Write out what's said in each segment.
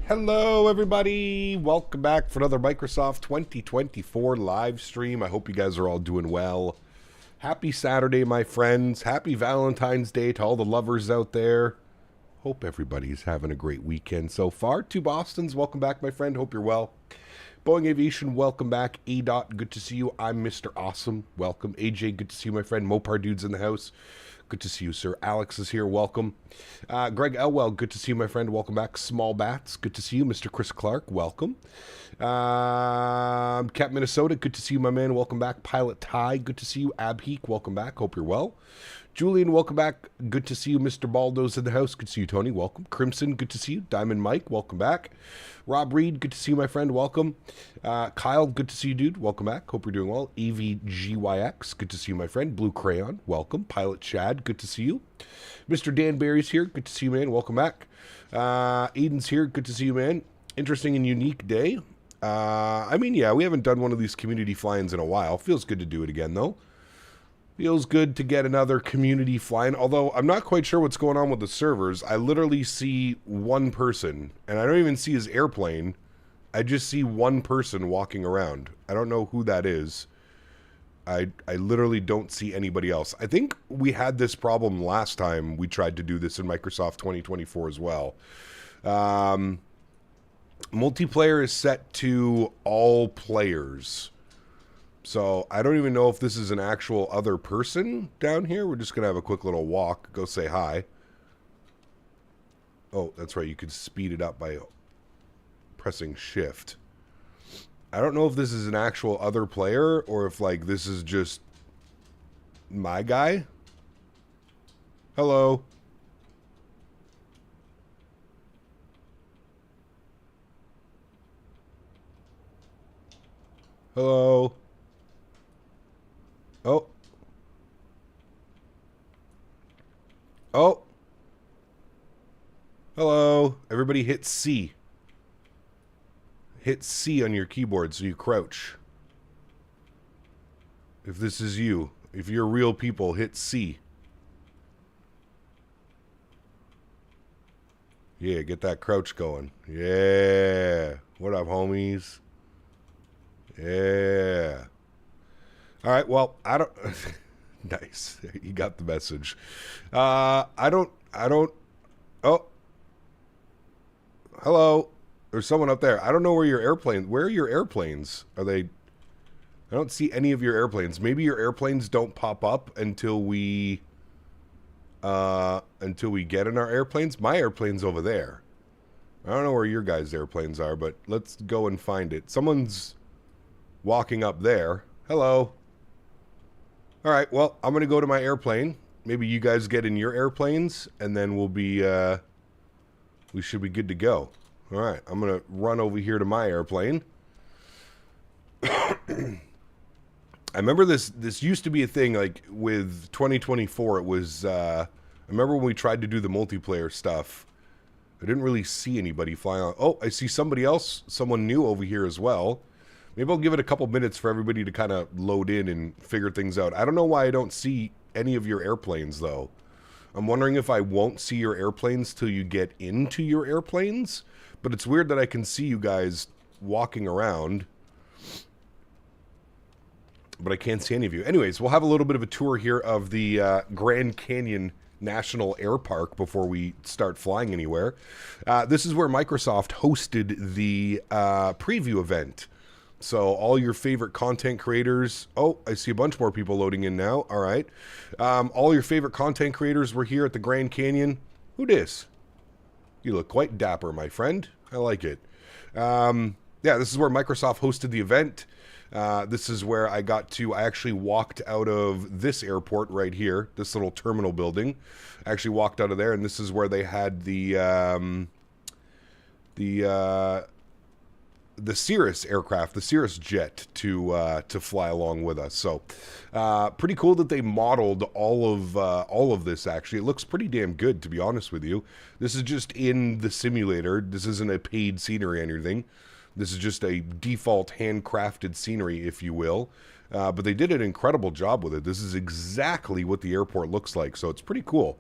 Hello, everybody. Welcome back for another Microsoft 2024 live stream. I hope you guys are all doing well. Happy Saturday, my friends. Happy Valentine's Day to all the lovers out there. Hope everybody's having a great weekend so far. To Boston's, welcome back, my friend. Hope you're well. Boeing Aviation, welcome back. ADOT, good to see you. I'm Mr. Awesome. Welcome. AJ, good to see you, my friend. Mopar Dude's in the house. Good to see you, sir. Alex is here. Welcome. Greg Elwell, good to see you, my friend. Welcome back. Small Bats, good to see you. Mr. Chris Clark, welcome. Cap Minnesota, good to see you, my man. Welcome back. Pilot Ty, good to see you. Abheek, welcome back. Hope you're well. Julian, welcome back. Good to see you. Mr. Baldo's in the house. Good to see you, Tony. Welcome. Crimson, good to see you. Diamond Mike, welcome back. Rob Reed, good to see you, my friend. Welcome. Kyle, good to see you, dude. Welcome back. Hope you're doing well. EVGYX, good to see you, my friend. Blue Crayon, welcome. Pilot Chad, good to see you. Mr. Dan Barry's here. Good to see you, man. Welcome back. Aiden's here. Good to see you, man. Interesting and unique day. Yeah, we haven't done one of these community fly-ins in a while. Feels good to do it again, though. Feels good to get another community flying, although I'm not quite sure what's going on with the servers. I literally see one person, and I don't even see his airplane. I just see one person walking around. I don't know who that is. I literally don't see anybody else. I think we had this problem last time we tried to do this in Microsoft 2024 as well. Multiplayer is set to all players. So I don't even know if this is an actual other person down here. We're just going to have a quick little walk, go say hi. Oh, that's right. You could speed it up by pressing shift. I don't know if this is an actual other player or if, like, this is just my guy. Hello. Hello. Oh. Oh. Hello. Everybody hit C. Hit C on your keyboard so you crouch. If this is you. If you're real people, hit C. Yeah, get that crouch going. Yeah. What up, homies? Yeah. All right, well, I don't... Nice. You got the message. I don't... Oh. Hello. There's someone up there. I don't know where your airplane... Where are your airplanes? Are they... I don't see any of your airplanes. Maybe your airplanes don't pop up until we get in our airplanes. My airplane's over there. I don't know where your guys' airplanes are, but let's go and find it. Someone's walking up there. Hello. All right, well, I'm going to go to my airplane. Maybe you guys get in your airplanes, and then we'll be, we should be good to go. All right, I'm going to run over here to my airplane. I remember this used to be a thing, like, with 2024, it was, I remember when we tried to do the multiplayer stuff, I didn't really see anybody flying on. Oh, I see somebody else, someone new over here as well. Maybe I'll give it a couple minutes for everybody to kind of load in and figure things out. I don't know why I don't see any of your airplanes, though. I'm wondering if I won't see your airplanes till you get into your airplanes. But it's weird that I can see you guys walking around, but I can't see any of you. Anyways, we'll have a little bit of a tour here of the Grand Canyon National Air Park before we start flying anywhere. This is where Microsoft hosted the preview event. So all your favorite content creators... Oh, I see a bunch more people loading in now. All right. All your favorite content creators were here at the Grand Canyon. Who dis? You look quite dapper, my friend. I like it. Yeah, this is where Microsoft hosted the event. This is where I actually walked out of this airport right here, this little terminal building. I actually walked out of there, and this is where they had the Cirrus aircraft, the Cirrus jet to fly along with us. So pretty cool that they modeled all of this. Actually, it looks pretty damn good, to be honest with you. This is just in the simulator. This isn't a paid scenery or anything. This is just a default handcrafted scenery, if you will. But they did an incredible job with it. This is exactly what the airport looks like, so it's pretty cool.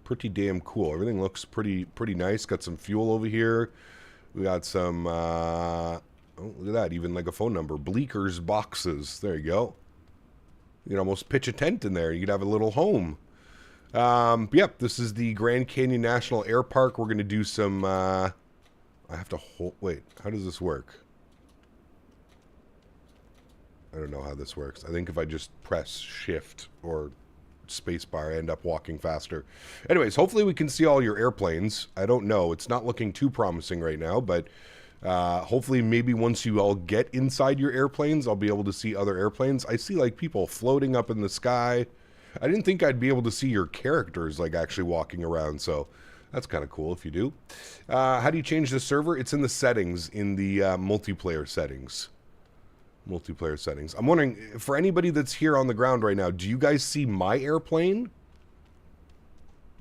pretty damn cool. Everything looks pretty nice. Got some fuel over here. We got some, oh, look at that, even like a phone number. Bleeker's boxes. There you go. You can almost pitch a tent in there. You could have a little home. Yep, this is the Grand Canyon National Air Park. We're going to do some, I have to hold, wait, how does this work? I don't know how this works. I think if I just press shift or spacebar, I end up walking faster. Anyways, hopefully we can see all your airplanes. I don't know. It's not looking too promising right now, but hopefully maybe once you all get inside your airplanes, I'll be able to see other airplanes. I see like people floating up in the sky. I didn't think I'd be able to see your characters like actually walking around, so that's kind of cool if you do. How do you change the server? It's in the settings, in the multiplayer settings. Multiplayer settings. I'm wondering, for anybody that's here on the ground right now, do you guys see my airplane?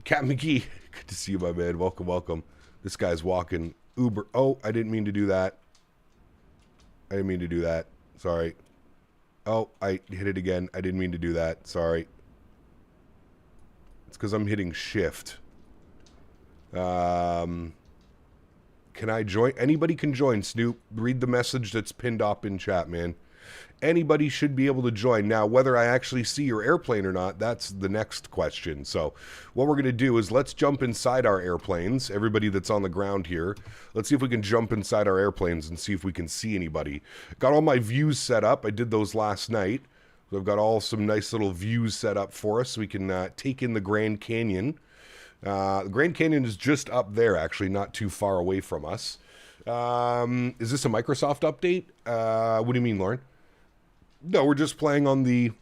Cat McGee, good to see you, my man. Welcome, welcome. This guy's walking Uber. Oh, I didn't mean to do that. I didn't mean to do that. Sorry. Oh, I hit it again. I didn't mean to do that. Sorry. It's because I'm hitting shift. Can I join? Anybody can join, Snoop. Read the message that's pinned up in chat, man. Anybody should be able to join. Now, whether I actually see your airplane or not, that's the next question. So what we're going to do is let's jump inside our airplanes. Everybody that's on the ground here, let's see if we can jump inside our airplanes and see if we can see anybody. Got all my views set up. I did those last night. So I've got all some nice little views set up for us so we can take in the Grand Canyon. The Grand Canyon is just up there, actually, not too far away from us. Is this a Microsoft update? What do you mean, Lauren? No, we're just playing on the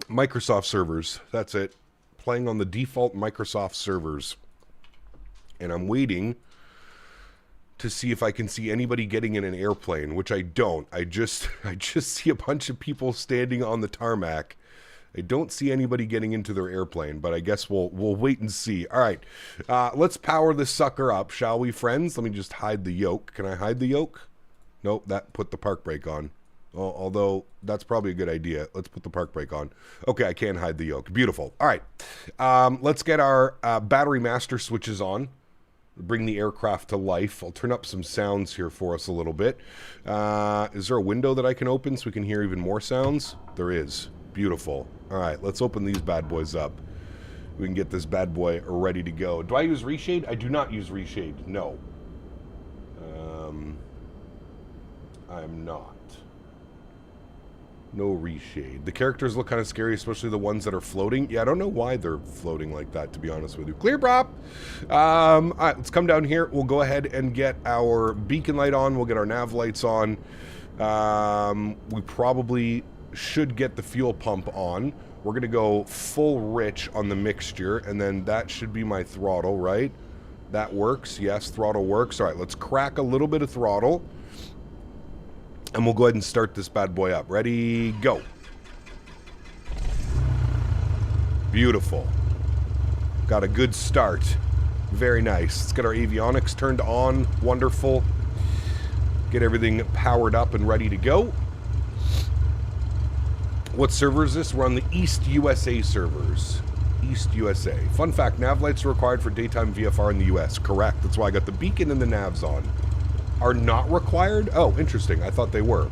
Microsoft servers. That's it. Playing on the default Microsoft servers. And I'm waiting to see if I can see anybody getting in an airplane, which I don't. I just see a bunch of people standing on the tarmac. I don't see anybody getting into their airplane, but I guess we'll wait and see. All right, let's power this sucker up, shall we, friends? Let me just hide the yoke. Can I hide the yoke? Nope, that put the park brake on. Although, that's probably a good idea. Let's put the park brake on. Okay, I can hide the yoke. Beautiful. All right, let's get our battery master switches on. Bring the aircraft to life. I'll turn up some sounds here for us a little bit. Is there a window that I can open so we can hear even more sounds? There is. Beautiful. All right, let's open these bad boys up. We can get this bad boy ready to go. Do I use reshade? I do not use reshade. No. I am not. No reshade. The characters look kind of scary, especially the ones that are floating. Yeah, I don't know why they're floating like that, to be honest with you. Clear prop. All right, let's come down here. We'll go ahead and get our beacon light on. We'll get our nav lights on. We probably should get the fuel pump on. We're going to go full rich on the mixture, and then that should be my throttle, right? That works. Yes, throttle works. All right, let's crack a little bit of throttle, and we'll go ahead and start this bad boy up. Ready, go. Beautiful. Got a good start. Very nice. Let's get our avionics turned on. Wonderful. Get everything powered up and ready to go. What server is this? We're on the East USA servers. East USA. Fun fact, nav lights are required for daytime VFR in the US. Correct. That's why I got the beacon and the navs on. Are not required? Oh, interesting. I thought they were.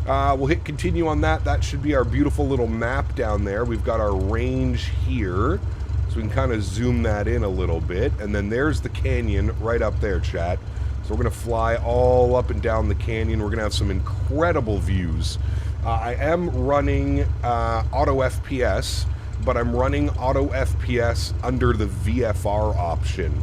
We'll hit continue on that. That should be our beautiful little map down there. We've got our range here. So we can kind of zoom that in a little bit. And then there's the canyon right up there, chat. So we're going to fly all up and down the canyon. We're going to have some incredible views. I am running auto FPS, but I'm running auto FPS under the VFR option,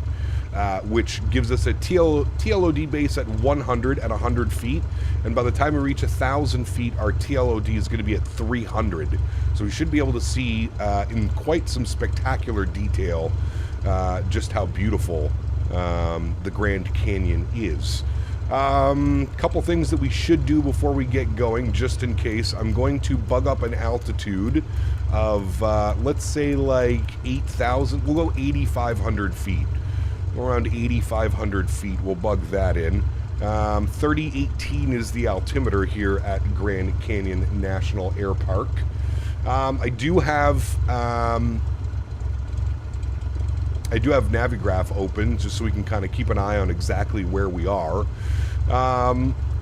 which gives us a TLOD base at 100 at 100 feet, and by the time we reach 1,000 feet, our TLOD is going to be at 300. So we should be able to see in quite some spectacular detail just how beautiful the Grand Canyon is. Couple things that we should do before we get going, just in case. I'm going to bug up an altitude of, let's say, like 8,000. We'll go 8,500 feet. Around 8,500 feet, we'll bug that in. 3018 is the altimeter here at Grand Canyon National Air Park. I do have I do have Navigraph open just so we can kind of keep an eye on exactly where we are.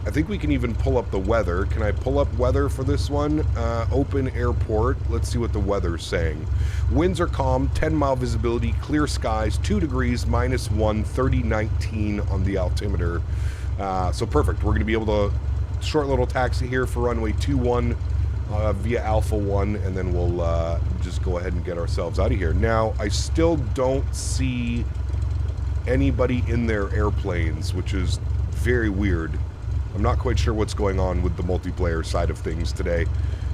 I think we can even pull up the weather. Can I pull up weather for this one? Open airport. Let's see what the weather's saying. Winds are calm, 10-mile visibility, clear skies, 2 degrees, -1, 3019 on the altimeter. So perfect. We're going to be able to short little taxi here for runway 21 via Alpha 1, and then we'll just go ahead and get ourselves out of here. Now, I still don't see anybody in their airplanes, which is very weird. I'm not quite sure what's going on with the multiplayer side of things today.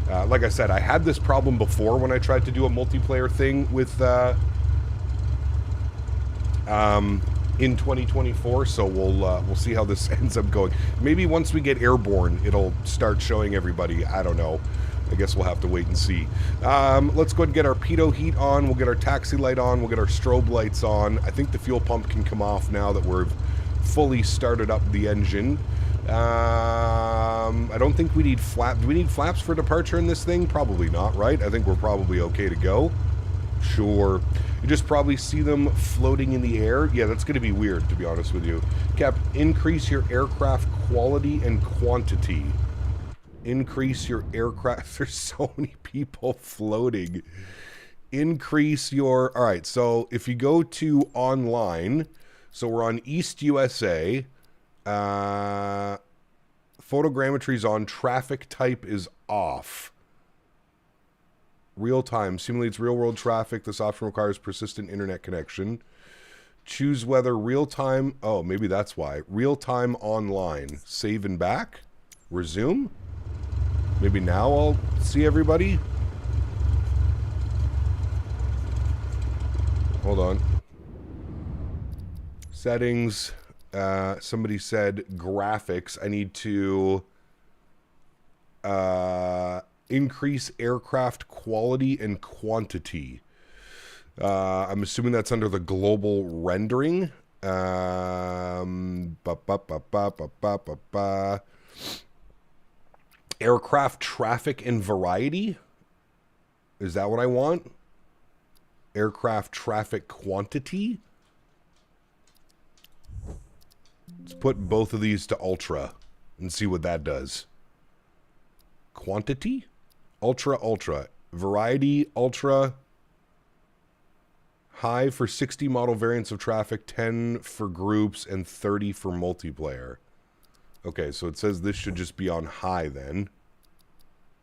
Like I said, I had this problem before when I tried to do a multiplayer thing with in 2024, so we'll see how this ends up going. Maybe once we get airborne, it'll start showing everybody. I don't know. I guess we'll have to wait and see. Let's go ahead and get our pitot heat on. We'll get our taxi light on. We'll get our strobe lights on. I think the fuel pump can come off now that we've fully started up the engine. I don't think we need flaps. Do we need flaps for departure in this thing? Probably not, right? I think we're probably okay to go. Sure. You just probably see them floating in the air. Yeah, that's going to be weird, to be honest with you. Cap, increase your aircraft quality and quantity. Increase your aircraft. There's so many people floating. Increase your... All right, so if you go to online, so we're on East USA. Photogrammetry's on. Traffic type is off. Real time. Simulates real world traffic. This option requires persistent internet connection. Choose whether real time. Oh, maybe that's why. Real time online. Save and back. Resume. Maybe now I'll see everybody. Hold on. Settings. Somebody said graphics. I need to increase aircraft quality and quantity. I'm assuming that's under the global rendering. Aircraft traffic and variety. Is that what I want? Aircraft traffic quantity. Let's put both of these to ultra and see what that does. Quantity? Ultra, ultra. Variety, ultra. High for 60 model variants of traffic, 10 for groups, and 30 for multiplayer. Okay, so it says this should just be on high then.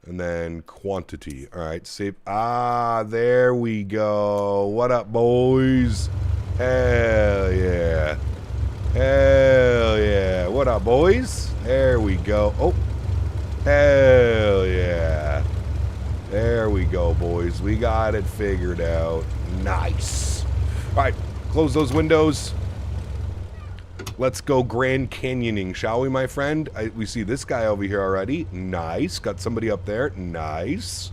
And then quantity. All right, save. Ah, there we go. What up, boys? Hell yeah. Hell yeah. What up, boys? There we go. Oh. Hell yeah. There we go, boys. We got it figured out. Nice. All right, close those windows. Let's go Grand Canyoning, shall we, my friend? We see this guy over here already. Nice. Got somebody up there. Nice.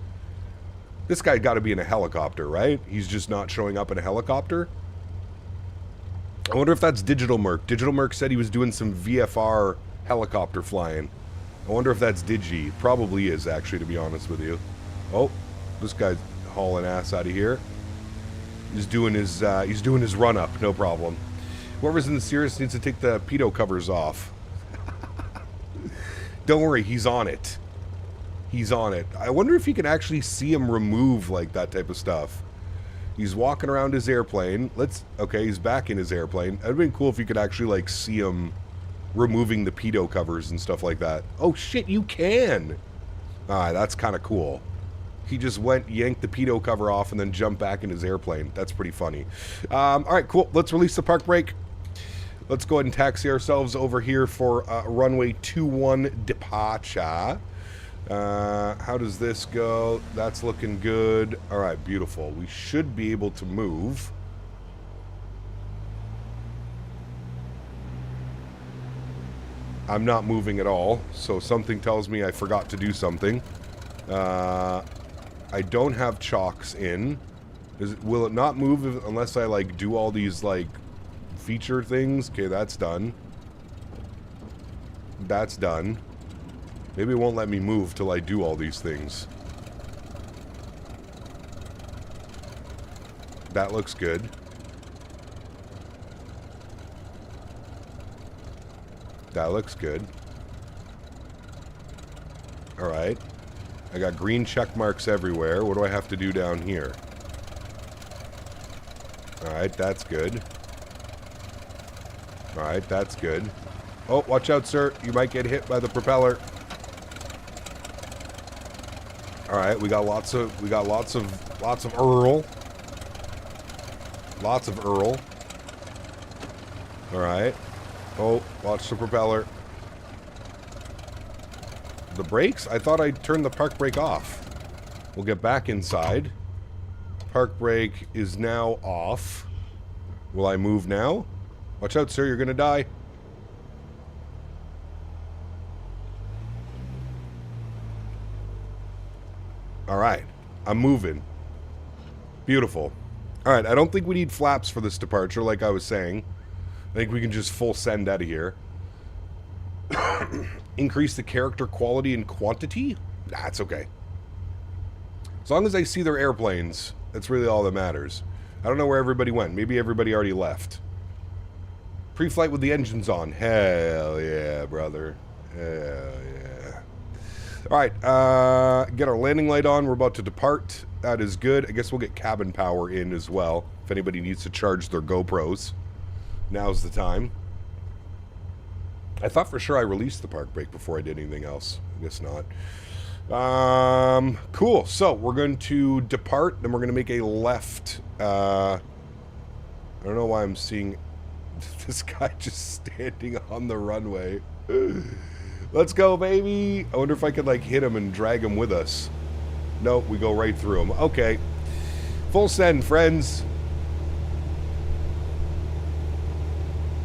This guy got to be in a helicopter, right? He's just not showing up in a helicopter. I wonder if that's Digital Merc. Digital Merc said he was doing some VFR helicopter flying. I wonder if that's Digi. Probably is, actually, to be honest with you. Oh, this guy's hauling ass out of here. He's doing his run-up, no problem. Whoever's in the Cirrus needs to take the pitot covers off. Don't worry, he's on it. He's on it. I wonder if you can actually see him remove, like, that type of stuff. He's walking around his airplane. Okay, he's back in his airplane. It'd been cool if you could actually, like, see him removing the pitot covers and stuff like that. Oh, shit, you can! Alright, that's kind of cool. He just yanked the pitot cover off and then jumped back in his airplane. That's pretty funny. Alright, cool. Let's release the park brake. Let's go ahead and taxi ourselves over here for runway 21 departure. How does this go? That's looking good. Alright, beautiful. We should be able to move. I'm not moving at all, so something tells me I forgot to do something. I don't have chocks in. Will it not move unless I, like, do all these, like, feature things? Okay, that's done. That's done. Maybe it won't let me move till I do all these things. That looks good. That looks good. Alright. I got green check marks everywhere. What do I have to do down here? Alright, that's good. Alright, that's good. Oh, watch out, sir. You might get hit by the propeller. Alright, we got lots of Earl. Lots of Earl. Alright. Oh, watch the propeller. The brakes? I thought I turned the park brake off. We'll get back inside. Park brake is now off. Will I move now? Watch out, sir. You're gonna die. Alright. I'm moving. Beautiful. Alright, I don't think we need flaps for this departure, like I was saying. I think we can just full send out of here. Increase the character quality and quantity? That's okay. As long as I see their airplanes, that's really all that matters. I don't know where everybody went. Maybe everybody already left. Pre-flight with the engines on. Hell yeah, brother. Hell yeah. Alright, get our landing light on. We're about to depart. That is good. I guess we'll get cabin power in as well. If anybody needs to charge their GoPros. Now's the time. I thought for sure I released the park brake before I did anything else. I guess not. Cool. So, we're going to depart, then we're going to make a left. I don't know why I'm seeing this guy just standing on the runway. Let's go, baby! I wonder if I could, like, hit him and drag him with us. Nope, we go right through him. Okay. Full send, friends.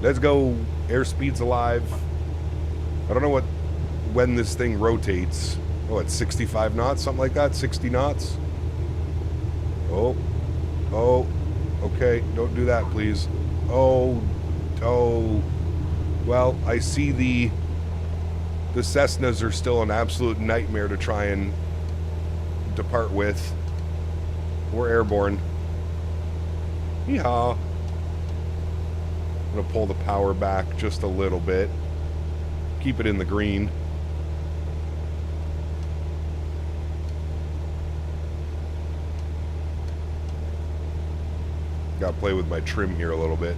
Let's go. Airspeed's alive. I don't know when this thing rotates. Oh, it's 65 knots, something like that? 60 knots? Oh. Oh. Okay, don't do that, please. Oh. Oh. Well, I see the Cessnas are still an absolute nightmare to try and depart with. We're airborne. Yeehaw. I'm going to pull the power back just a little bit. Keep it in the green. Got to play with my trim here a little bit.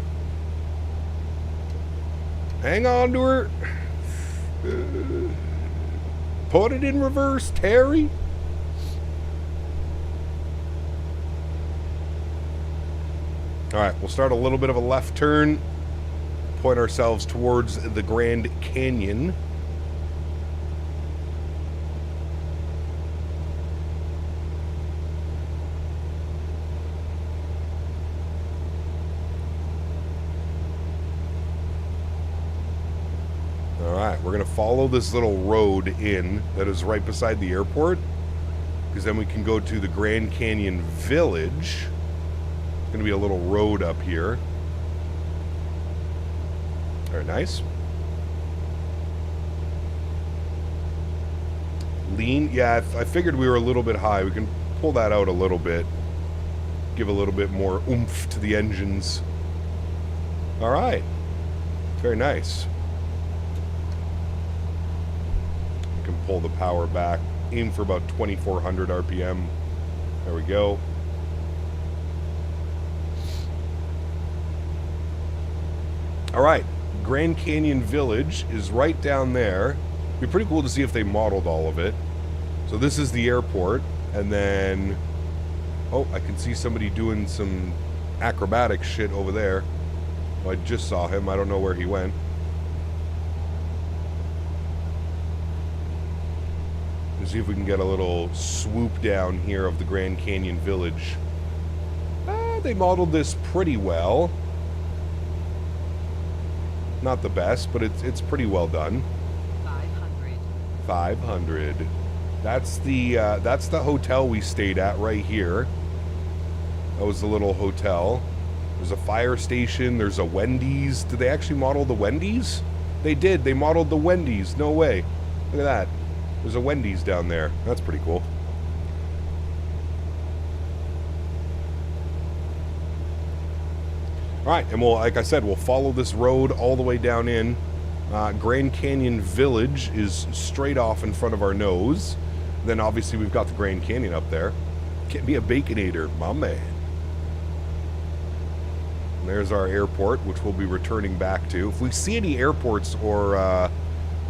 Hang on to her. Put it in reverse, Terry. Alright, we'll start a little bit of a left turn. Point ourselves towards the Grand Canyon. Alright, we're going to follow this little road in that is right beside the airport. Because then we can go to the Grand Canyon Village. There's going to be a little road up here. Very nice. Lean. Yeah, I figured we were a little bit high. We can pull that out a little bit. Give a little bit more oomph to the engines. Alright. Very nice. We can pull the power back. Aim for about 2,400 RPM. There we go. Alright. Grand Canyon Village is right down there. It'd be pretty cool to see if they modeled all of it. So this is the airport, and then... Oh, I can see somebody doing some acrobatic shit over there. Well, I just saw him. I don't know where he went. Let's see if we can get a little swoop down here of the Grand Canyon Village. They modeled this pretty well. Not the best, but it's pretty well done. 500. 500. That's the hotel we stayed at right here. That was the little hotel. There's a fire station. There's a Wendy's. Did they actually model the Wendy's? They did. They modeled the Wendy's. No way. Look at that. There's a Wendy's down there. That's pretty cool. Alright, and we'll, like I said, we'll follow this road all the way down in. Grand Canyon Village is straight off in front of our nose. Then obviously we've got the Grand Canyon up there. Can't be a Baconator, my man. And there's our airport, which we'll be returning back to. If we see any airports or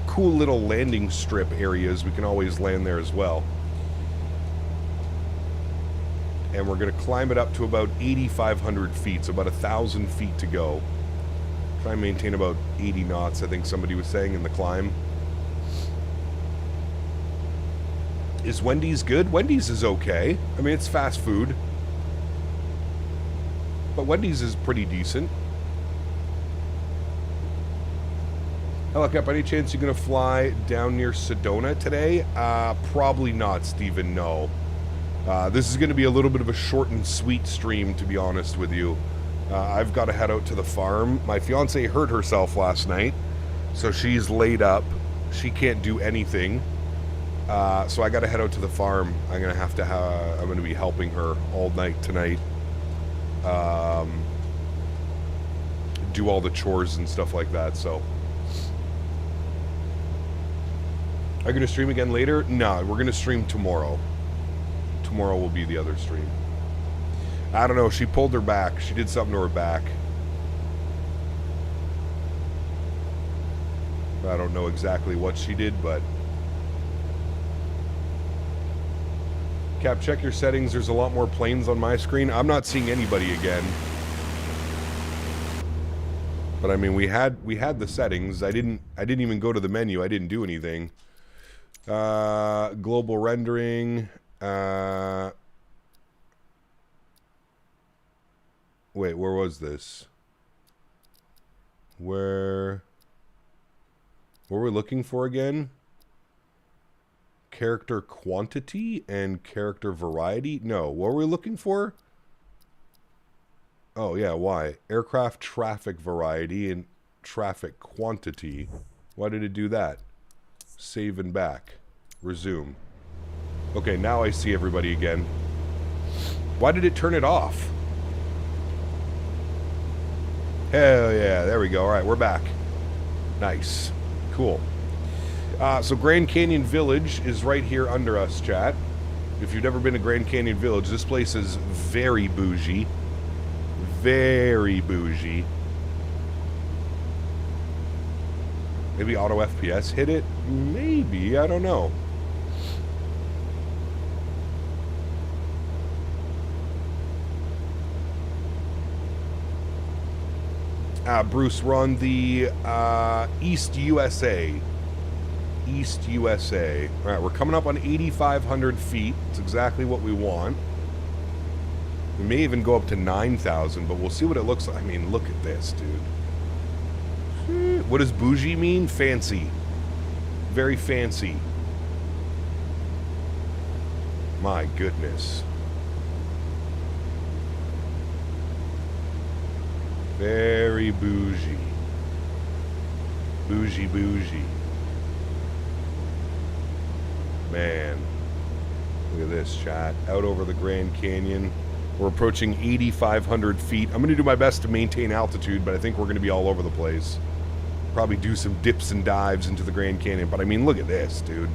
cool little landing strip areas, we can always land there as well. And we're going to climb it up to about 8,500 feet, so about 1,000 feet to go. Try and maintain about 80 knots, I think somebody was saying, in the climb. Is Wendy's good? Wendy's is okay. I mean, it's fast food. But Wendy's is pretty decent. Hello, Cap, any chance you're going to fly down near Sedona today? Probably not, Steven, no. This is going to be a little bit of a short and sweet stream, to be honest with you. I've got to head out to the farm. My fiance hurt herself last night, so she's laid up. She can't do anything. So I got to head out to the farm. I'm going to be helping her all night tonight. Do all the chores and stuff like that, so. Are you going to stream again later? No, we're going to stream tomorrow. Tomorrow will be the other stream. I don't know, she pulled her back. She did something to her back. I don't know exactly what she did, but... Cap, check your settings. There's a lot more planes on my screen. I'm not seeing anybody again. But I mean, we had the settings. I didn't even go to the menu. I didn't do anything. Global rendering. Wait, where was this? What were we looking for again? Character quantity and character variety? No, what were we looking for? Oh, yeah, why? Aircraft traffic variety and traffic quantity. Why did it do that? Save and back. Resume. Okay, now I see everybody again. Why did it turn it off? Hell yeah, there we go. All right, we're back. Nice. Cool. So Grand Canyon Village is right here under us, chat. If you've never been to Grand Canyon Village, this place is very bougie. Very bougie. Maybe auto FPS hit it? Maybe, I don't know. Bruce, we're on the East USA. East USA. All right, we're coming up on 8,500 feet. It's exactly what we want. We may even go up to 9,000, but we'll see what it looks like. I mean, look at this, dude. What does bougie mean? Fancy. Very fancy. My goodness. Very bougie. Bougie, bougie. Man. Look at this, chat. Out over the Grand Canyon. We're approaching 8,500 feet. I'm going to do my best to maintain altitude, but I think we're going to be all over the place. Probably do some dips and dives into the Grand Canyon. But I mean, look at this, dude.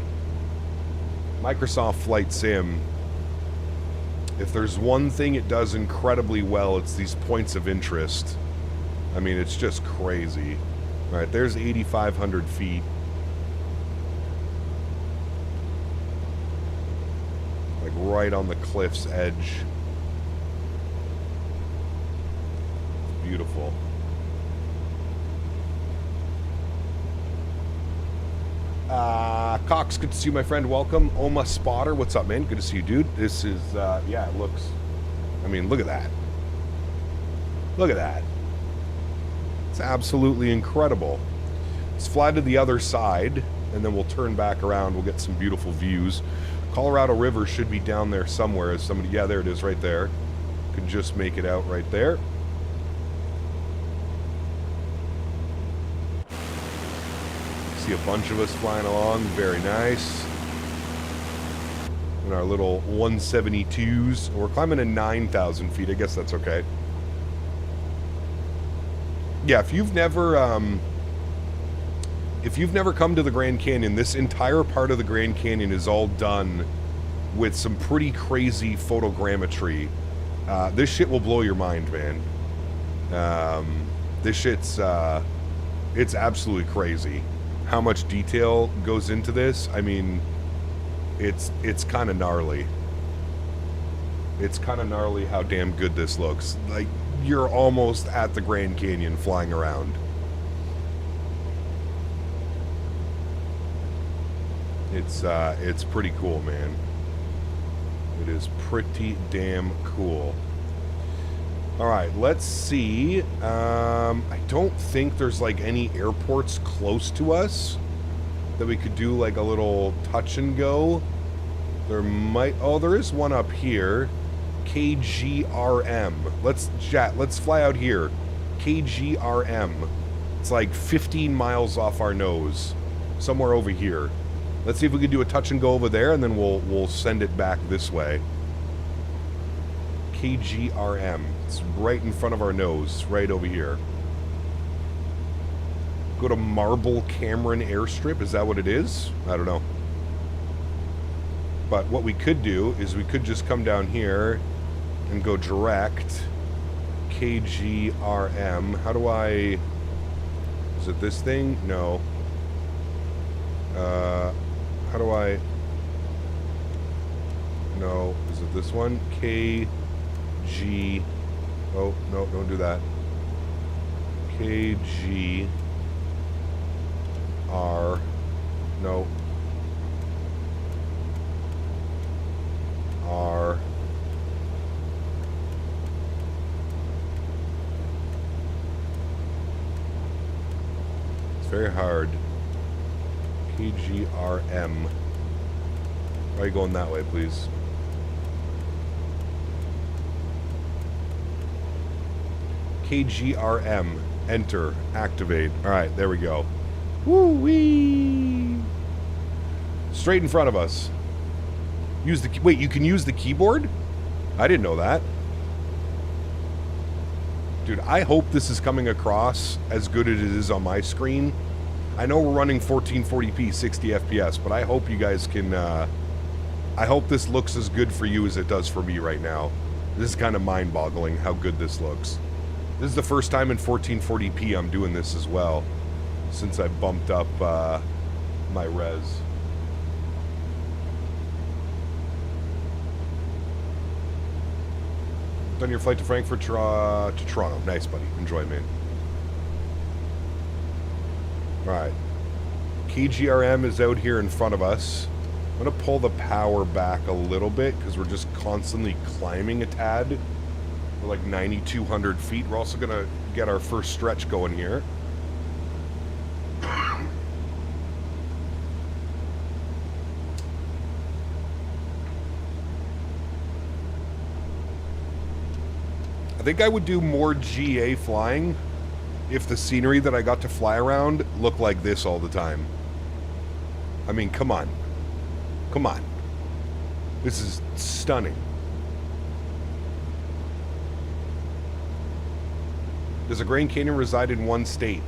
Microsoft Flight Sim. If there's one thing it does incredibly well, it's these points of interest. I mean, it's just crazy. All right, there's 8,500 feet. Like right on the cliff's edge. It's beautiful. Cox, good to see you, my friend. Welcome. Oma Spotter, what's up, man? Good to see you, dude. This is, yeah, it looks... I mean, look at that. Look at that. It's absolutely incredible. Let's fly to the other side, and then we'll turn back around. We'll get some beautiful views. Colorado River should be down there somewhere. As somebody, yeah, there it is right there. Could just make it out right there. See a bunch of us flying along. Very nice. In our little 172s. We're climbing to 9,000 feet. I guess that's okay. Yeah, if you've never If you've never come to the Grand Canyon, this entire part of the Grand Canyon is all done with some pretty crazy photogrammetry. This shit will blow your mind, man. This shit's, it's absolutely crazy. How much detail goes into this. I mean, it's kind of gnarly. It's kind of gnarly how damn good this looks. Like, you're almost at the Grand Canyon flying around. It's pretty cool, man. It is pretty damn cool. Alright, let's see. I don't think there's like any airports close to us that we could do like a little touch and go. There might... Oh, there is one up here. KGRM. Let's fly out here. KGRM. It's like 15 miles off our nose. Somewhere over here. Let's see if we can do a touch and go over there, and then we'll send it back this way. KGRM. It's right in front of our nose, right over here. Go to Marble Cameron Airstrip. Is that what it is? I don't know. But what we could do is we could just come down here and go direct. KGRM. How do I... Is it this thing? No. How do I... No. Is it this one? KG... Oh, no, don't do that. KG... R... No. R... It's very hard. KGRM. Why are you going that way, please? KGRM. Enter. Activate. Alright, there we go. Woo-wee! Straight in front of us. Use the... Wait, you can use the keyboard? I didn't know that. Dude, I hope this is coming across as good as it is on my screen. I know we're running 1440p 60 FPS, but I hope you guys can, I hope this looks as good for you as it does for me right now. This is kind of mind-boggling how good this looks. This is the first time in 1440p I'm doing this as well, since I bumped up my res. Done your flight to Frankfurt to Toronto. Nice, buddy. Enjoy, man. Alright. KGRM is out here in front of us. I'm going to pull the power back a little bit because we're just constantly climbing a tad. We're like 9,200 feet. We're also going to get our first stretch going here. I think I would do more GA flying if the scenery that I got to fly around looked like this all the time. I mean, come on. Come on. This is stunning. Does a Grand Canyon reside in one state?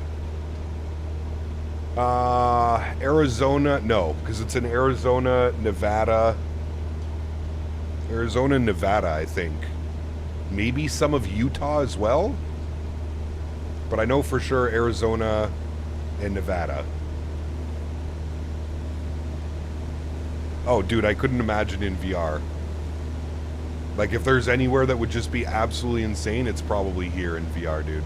Arizona, no, because it's in Arizona, Nevada. Arizona, Nevada, I think. Maybe some of Utah as well? But I know for sure Arizona and Nevada. Oh, dude, I couldn't imagine in VR. Like, if there's anywhere that would just be absolutely insane, it's probably here in VR, dude.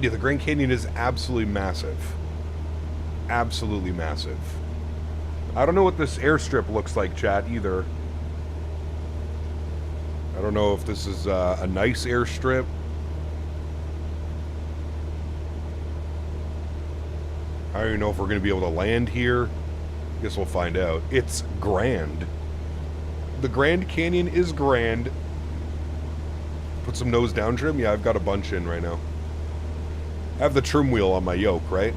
Yeah, the Grand Canyon is absolutely massive. Absolutely massive. I don't know what this airstrip looks like, chat, either. I don't know if this is a nice airstrip. I don't even know if we're going to be able to land here. I guess we'll find out. It's grand. The Grand Canyon is grand. Put some nose down trim? Yeah, I've got a bunch in right now. I have the trim wheel on my yoke, right?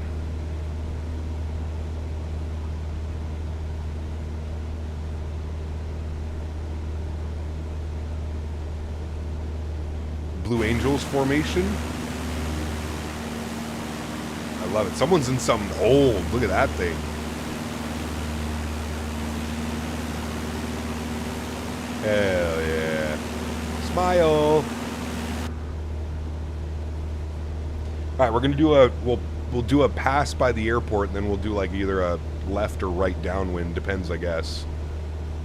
Blue Angels formation. I love it. Someone's in something old. Look at that thing. Hell yeah. Smile. Alright, we're gonna do a we'll do a pass by the airport, and then we'll do like either a left or right downwind, depends I guess.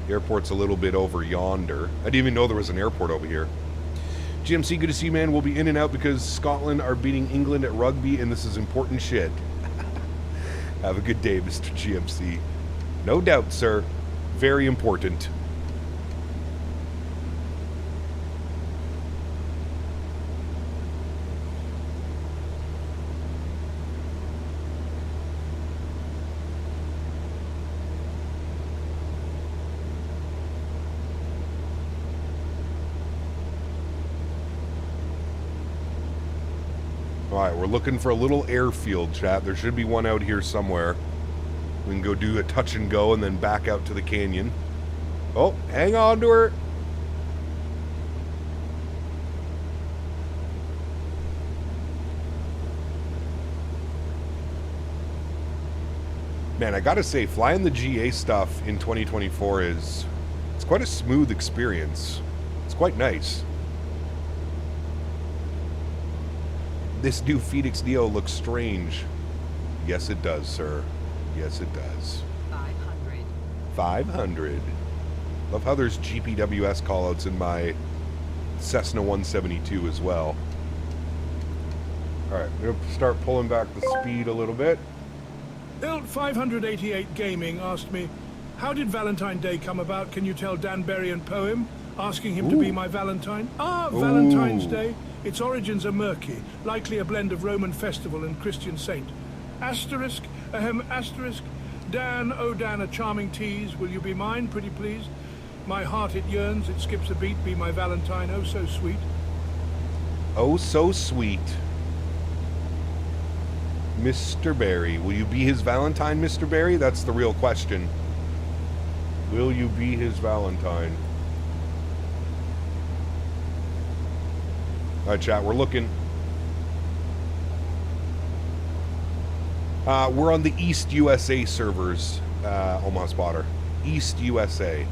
The airport's a little bit over yonder. I didn't even know there was an airport over here. GMC, good to see you, man. We'll be in and out because Scotland are beating England at rugby, and this is important shit. Have a good day, Mr. GMC. No doubt, sir. Very important. Alright, we're looking for a little airfield, chat. There should be one out here somewhere. We can go do a touch and go and then back out to the canyon. Oh, hang on to her. Man, I gotta say, flying the GA stuff in 2024 it's quite a smooth experience. It's quite nice. This new Phoenix Neo looks strange. Yes, it does, sir. Yes, it does. 500. 500. Love how there's GPWS callouts in my Cessna 172 as well. Alright, I'm going to start pulling back the speed a little bit. Built 588 Gaming asked me, how did Valentine Day come about? Can you tell Dan Berry and Poem? Asking him to be my Valentine. Valentine's Day. Its origins are murky, likely a blend of Roman festival and Christian saint. Asterisk, asterisk. Dan, oh Dan, a charming tease. Will you be mine, pretty please? My heart it yearns, it skips a beat, be my Valentine, oh so sweet. Oh so sweet. Mr. Berry. Will you be his Valentine, Mr. Berry? That's the real question. Will you be his Valentine? Alright, chat, we're looking. We're on the East USA servers, Omaha Spotter. East USA.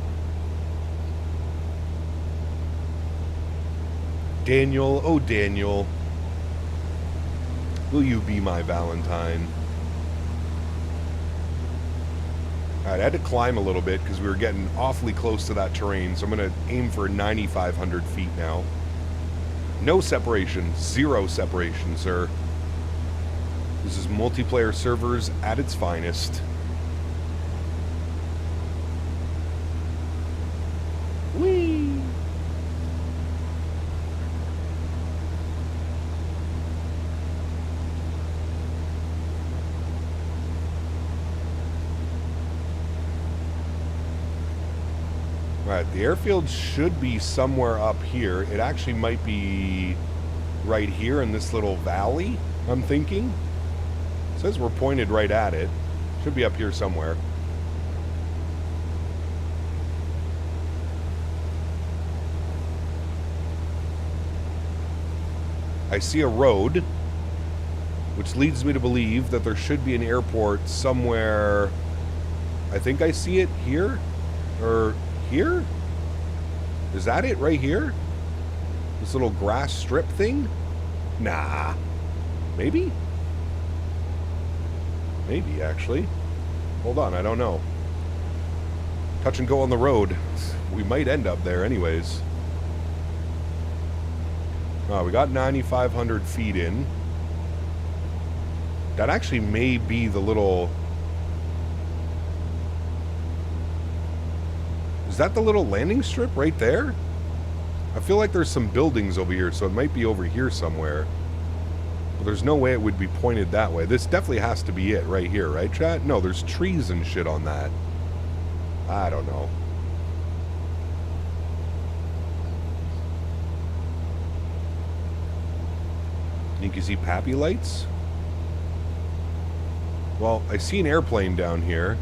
Daniel, oh Daniel. Will you be my Valentine? Alright, I had to climb a little bit because we were getting awfully close to that terrain, so I'm going to aim for 9,500 feet now. No separation. Zero separation, sir. This is multiplayer servers at its finest. Whee! Alright, the airfield should be somewhere up here. It actually might be right here in this little valley, I'm thinking. It says we're pointed right at it. Should be up here somewhere. I see a road, which leads me to believe that there should be an airport somewhere. I think I see it here, or here? Is that it right here? This little grass strip thing? Nah. Maybe? Maybe, actually. Hold on, I don't know. Touch and go on the road. We might end up there anyways. Oh, we got 9,500 feet in. That actually may be the little... Is that the little landing strip right there? I feel like there's some buildings over here, so it might be over here somewhere. But there's no way it would be pointed that way. This definitely has to be it right here, right, chat? No, there's trees and shit on that. I don't know. You can see Pappy lights? Well, I see an airplane down here.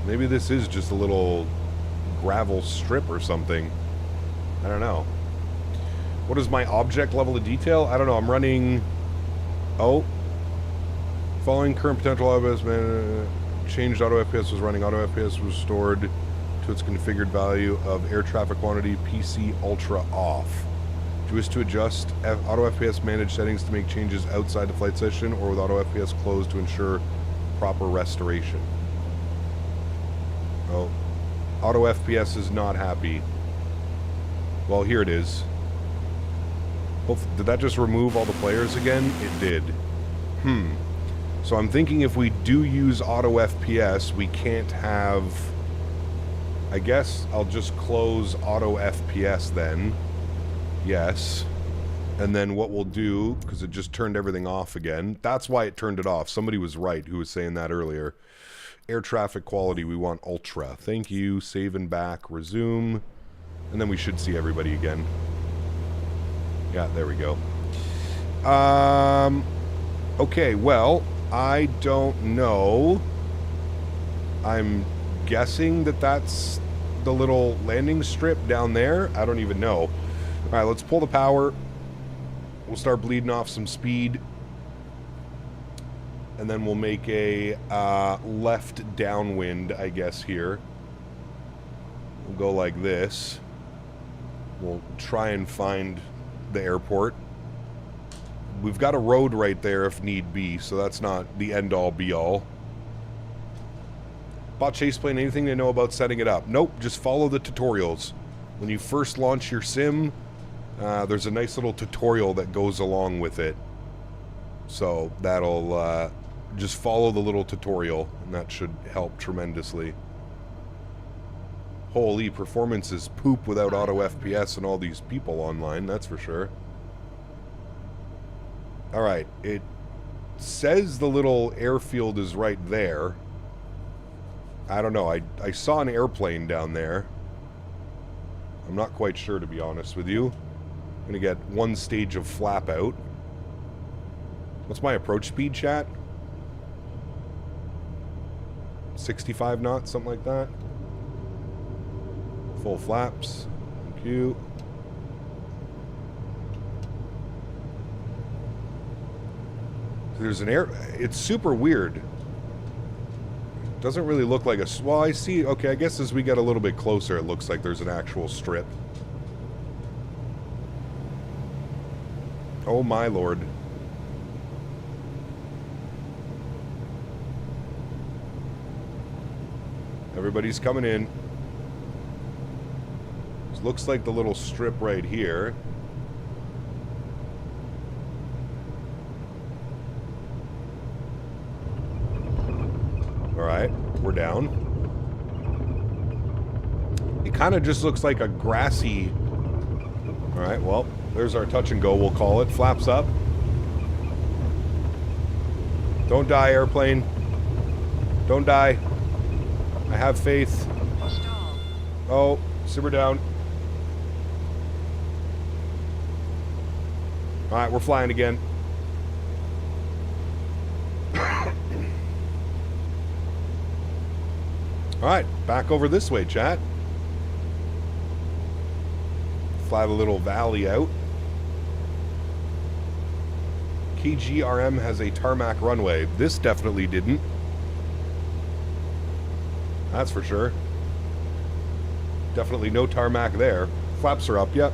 Maybe this is just a little gravel strip or something. I don't know. What is my object level of detail? I don't know. I'm running... Oh. Following current potential FPS, changed auto FPS was running. Auto FPS was stored to its configured value of air traffic quantity PC Ultra off. Do you wish to adjust auto FPS managed settings to make changes outside the flight session or with auto FPS closed to ensure proper restoration? Oh. Auto FPS is not happy. Well, here it is. Did that just remove all the players again? It did. So I'm thinking if we do use auto FPS, we can't have... I guess I'll just close auto FPS then. Yes. And then what we'll do, because it just turned everything off again. That's why it turned it off. Somebody was right who was saying that earlier. Air traffic quality, we want ultra. Thank you. Save and back. Resume. And then we should see everybody again. Yeah, there we go. Okay, well, I don't know. I'm guessing that that's the little landing strip down there. I don't even know. All right, let's pull the power. We'll start bleeding off some speed. And then we'll make a left downwind, I guess, here. We'll go like this. We'll try and find the airport. We've got a road right there if need be, so that's not the end-all be-all. Bot chase plane, anything they know about setting it up? Nope, just follow the tutorials. When you first launch your sim, there's a nice little tutorial that goes along with it. So that'll just follow the little tutorial, and that should help tremendously. Holy, performance is poop without auto FPS and all these people online, that's for sure. Alright, it says the little airfield is right there. I don't know, I saw an airplane down there. I'm not quite sure, to be honest with you. I'm gonna get one stage of flap out. What's my approach speed, chat? 65 knots, something like that. Full flaps. Thank you. There's an air... It's super weird. Doesn't really look like a... Well, I see... Okay, I guess as we get a little bit closer, it looks like there's an actual strip. Oh my lord. Everybody's coming in. This looks like the little strip right here. Alright, we're down. It kind of just looks like a grassy... Alright, well, there's our touch and go, we'll call it. Flaps up. Don't die, airplane. Don't die. I have faith. Oh, simmer down. Alright, we're flying again. Alright, back over this way, chat. Fly the little valley out. KGRM has a tarmac runway. This definitely didn't. That's for sure. Definitely no tarmac there. Flaps are up, yep.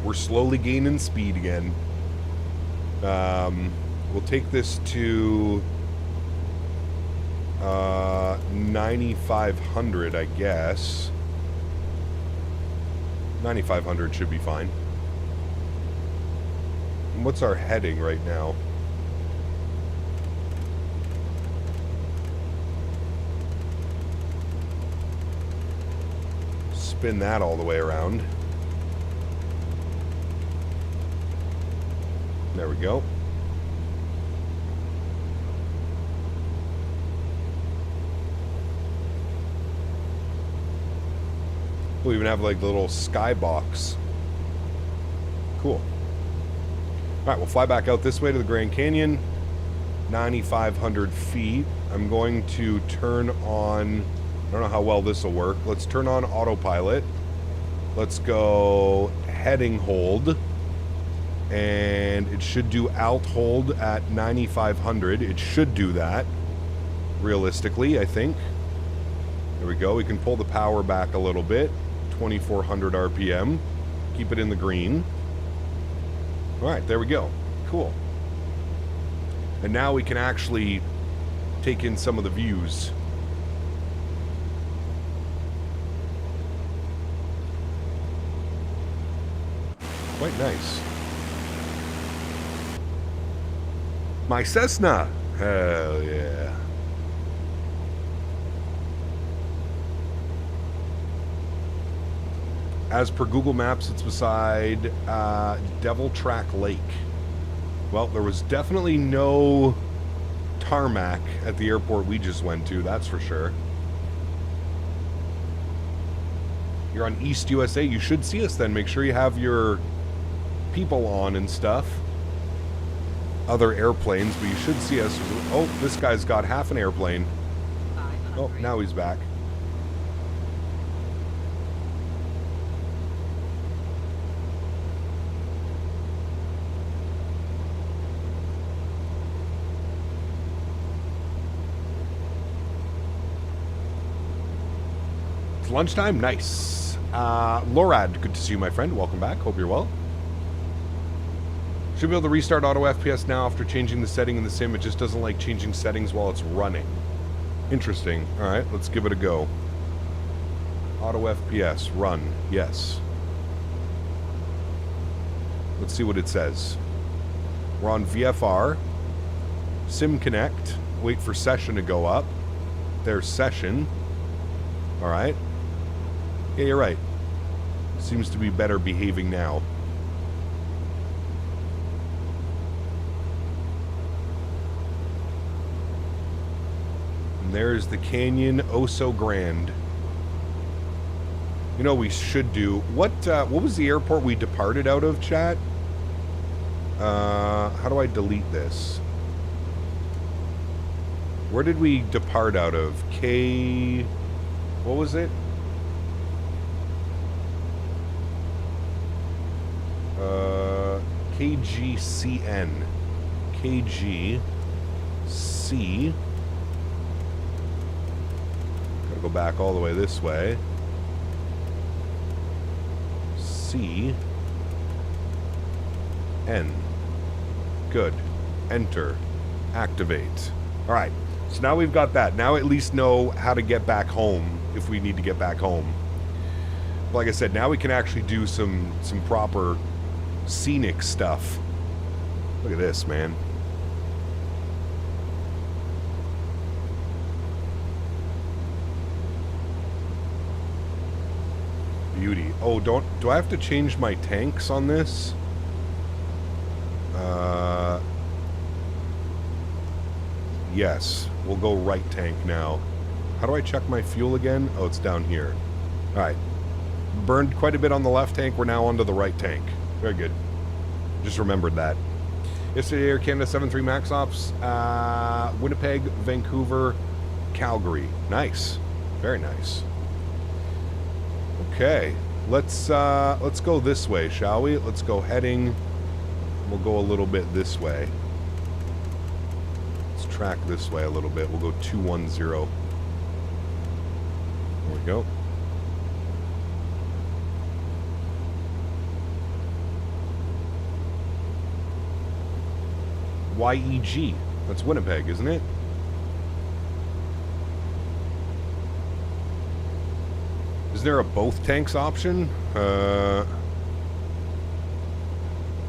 We're slowly gaining speed again. We'll take this to 9,500, I guess. 9,500 should be fine. What's our heading right now? Spin that all the way around. There we go. We'll even have like the little skybox. Cool. Alright, we'll fly back out this way to the Grand Canyon. 9,500 feet. I'm going to turn on, I don't know how well this will work. Let's turn on autopilot. Let's go heading hold. And it should do alt hold at 9,500. It should do that, realistically, I think. There we go. We can pull the power back a little bit. 2,400 RPM. Keep it in the green. All right, there we go. Cool. And now we can actually take in some of the views. Quite nice. My Cessna. Hell yeah. As per Google Maps, it's beside Devil Track Lake. Well, there was definitely no tarmac at the airport we just went to, that's for sure. You're on East USA. You should see us then. Make sure you have your people on and stuff. Other airplanes, but you should see us. Oh, this guy's got half an airplane. Oh, now he's back. It's lunchtime? Nice. Lorad, good to see you, my friend. Welcome back. Hope you're well. Should be able to restart auto FPS now after changing the setting in the sim. It just doesn't like changing settings while it's running. Interesting. Alright, let's give it a go. Auto FPS, run. Yes. Let's see what it says. We're on VFR. Sim Connect. Wait for session to go up. There's session. Alright. Yeah, you're right. Seems to be better behaving now. There's the canyon, oh so grand. You know, we should do what was the airport we departed out of, chat? How do I delete this? Where did we depart out of? What was it? KGCN. KGC. Go back all the way this way. C N. Good. Enter. Activate. All right. So now we've got that. Now at least know how to get back home if we need to get back home. Like I said, now we can actually do some proper scenic stuff. Look at this, man. Beauty. Oh, do I have to change my tanks on this? Yes. We'll go right tank now. How do I check my fuel again? Oh, it's down here. Alright. Burned quite a bit on the left tank. We're now onto the right tank. Very good. Just remembered that. Yesterday, Air Canada 73 Max Ops. Winnipeg, Vancouver, Calgary. Nice. Very nice. Okay, let's go this way, shall we? Let's go heading. We'll go a little bit this way. Let's track this way a little bit. We'll go 210. There we go. YEG. That's Winnipeg, isn't it? Is there a both tanks option?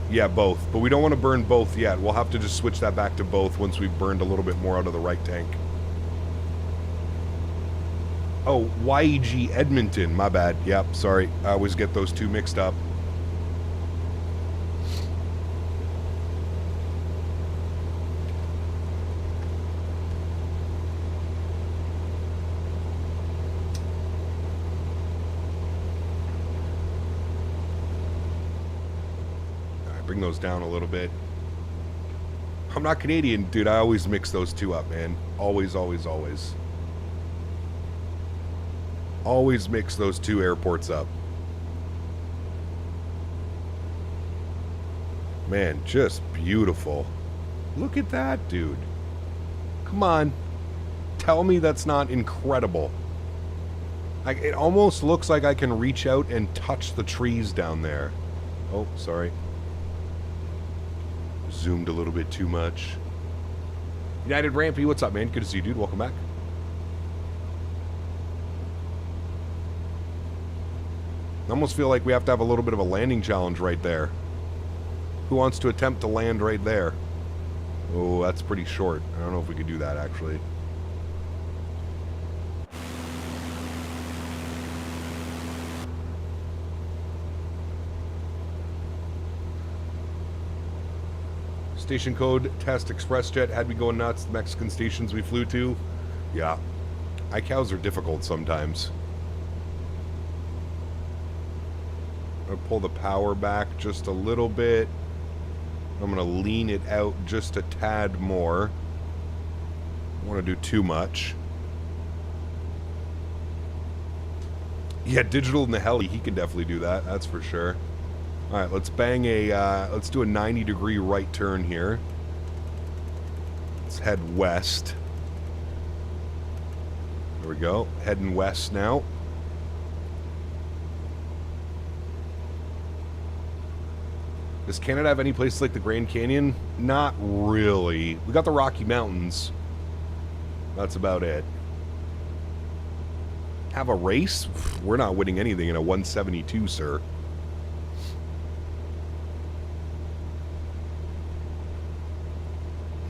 Yeah, both. But we don't want to burn both yet. We'll have to just switch that back to both once we've burned a little bit more out of the right tank. Oh, YEG Edmonton. My bad. Yep, sorry. I always get those two mixed up. Bring those down a little bit. I'm not Canadian, dude. I always mix those two up, man. Always, always, always. Always mix those two airports up. Man, just beautiful. Look at that, dude. Come on. Tell me that's not incredible. Like, it almost looks like I can reach out and touch the trees down there. Oh, sorry. Zoomed a little bit too much. United Rampy, what's up, man? Good to see you, dude. Welcome back. I almost feel like we have to have a little bit of a landing challenge right there. Who wants to attempt to land right there? Oh, that's pretty short. I don't know if we could do that, actually. Station code, test ExpressJet, had me going nuts. The Mexican stations we flew to. Yeah. ICAOs are difficult sometimes. I'll pull the power back just a little bit. I'm going to lean it out just a tad more. I don't want to do too much. Yeah, digital in the heli, he can definitely do that. That's for sure. All right, let's bang a, let's do a 90-degree right turn here. Let's head west. There we go. Heading west now. Does Canada have any places like the Grand Canyon? Not really. We got the Rocky Mountains. That's about it. Have a race? We're not winning anything in a 172, sir.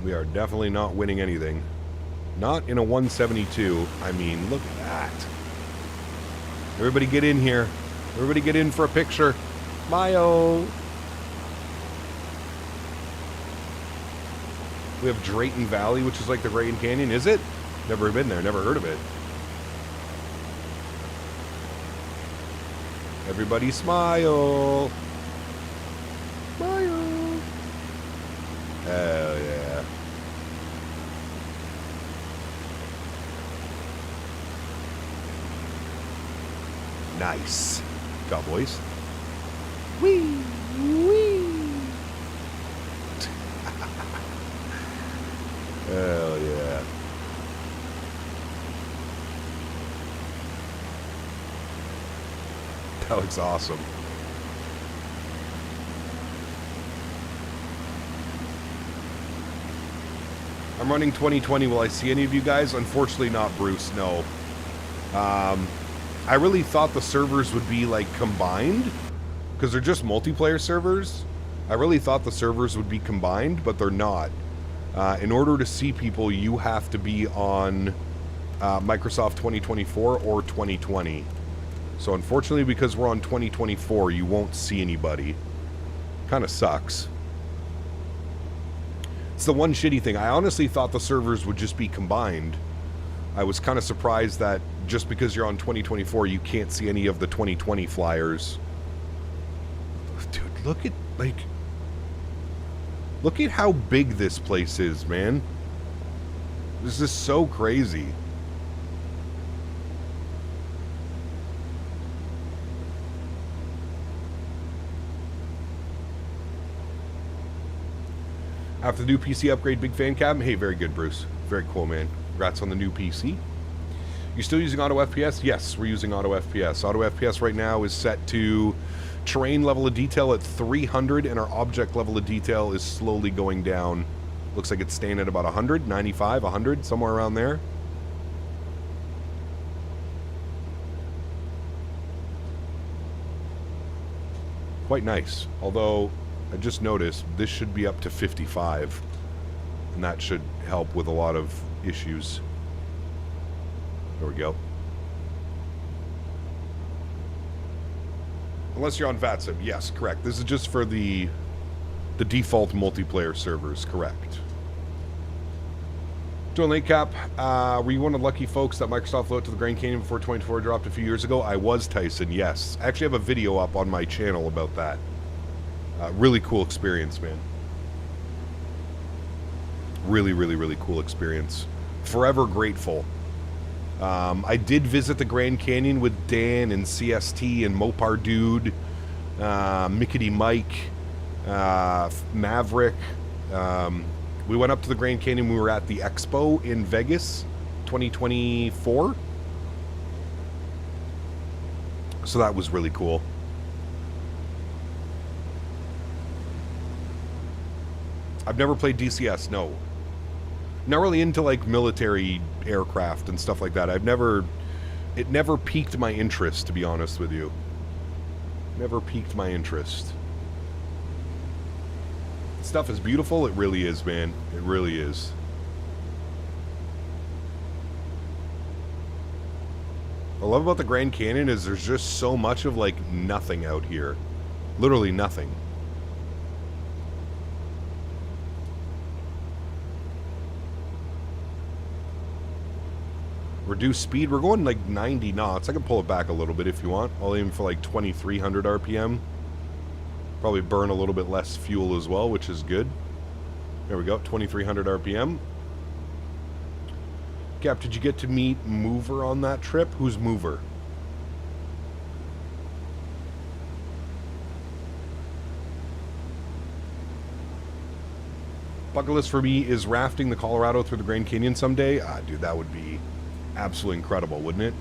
We are definitely not winning anything. Not in a 172. I mean, look at that. Everybody get in here. Everybody get in for a picture. Mayo. We have Drayton Valley, which is like the Grand Canyon. Is it? Never been there. Never heard of it. Everybody smile. Smile. Hell yeah. Nice. Cowboys. Wee. Wee. Hell yeah. That looks awesome. I'm running 2020. Will I see any of you guys? Unfortunately not, Bruce. No. I really thought the servers would be like combined because they're just multiplayer servers. I really thought the servers would be combined, but they're not. In order to see people, you have to be on Microsoft 2024 or 2020. So unfortunately, because we're on 2024, you won't see anybody. Kind of sucks. It's the one shitty thing. I honestly thought the servers would just be combined. I was kind of surprised that just because you're on 2024, you can't see any of the 2020 flyers. Dude, look at, like... Look at how big this place is, man. This is so crazy. After the new PC upgrade, big fan cam. Hey, very good, Bruce. Very cool, man. Congrats on the new PC. You still using Auto FPS? Yes, we're using Auto FPS. Auto FPS right now is set to terrain level of detail at 300, and our object level of detail is slowly going down. Looks like it's staying at about 100, 95, 100, somewhere around there. Quite nice. Although, I just noticed this should be up to 55, and that should help with a lot of issues. There we go. Unless you're on VATSIM. Yes, correct. This is just for the default multiplayer servers, correct. Doing late cap, were you one of the lucky folks that Microsoft flew out to the Grand Canyon before 24 dropped a few years ago? I was, Tyson, yes. I actually have a video up on my channel about that. Really cool experience, man. Really, really, really cool experience. Forever grateful. I did visit the Grand Canyon with Dan and CST and Mopar Dude, Mickety Mike, Maverick. We went up to the Grand Canyon. We were at the Expo in Vegas, 2024. So that was really cool. I've never played DCS, no. Not really into like military aircraft and stuff like that. It never piqued my interest, to be honest with you. Never piqued my interest. Stuff is beautiful, it really is, man. It really is. What I love about the Grand Canyon is there's just so much of like nothing out here. Literally nothing. Reduce speed. We're going like 90 knots. I can pull it back a little bit if you want. I'll aim for like 2300 RPM. Probably burn a little bit less fuel as well, which is good. There we go, 2300 RPM. Cap, did you get to meet Mover on that trip? Who's Mover? Bucket list for me is rafting the Colorado through the Grand Canyon someday. Ah, dude, that would be absolutely incredible, wouldn't it?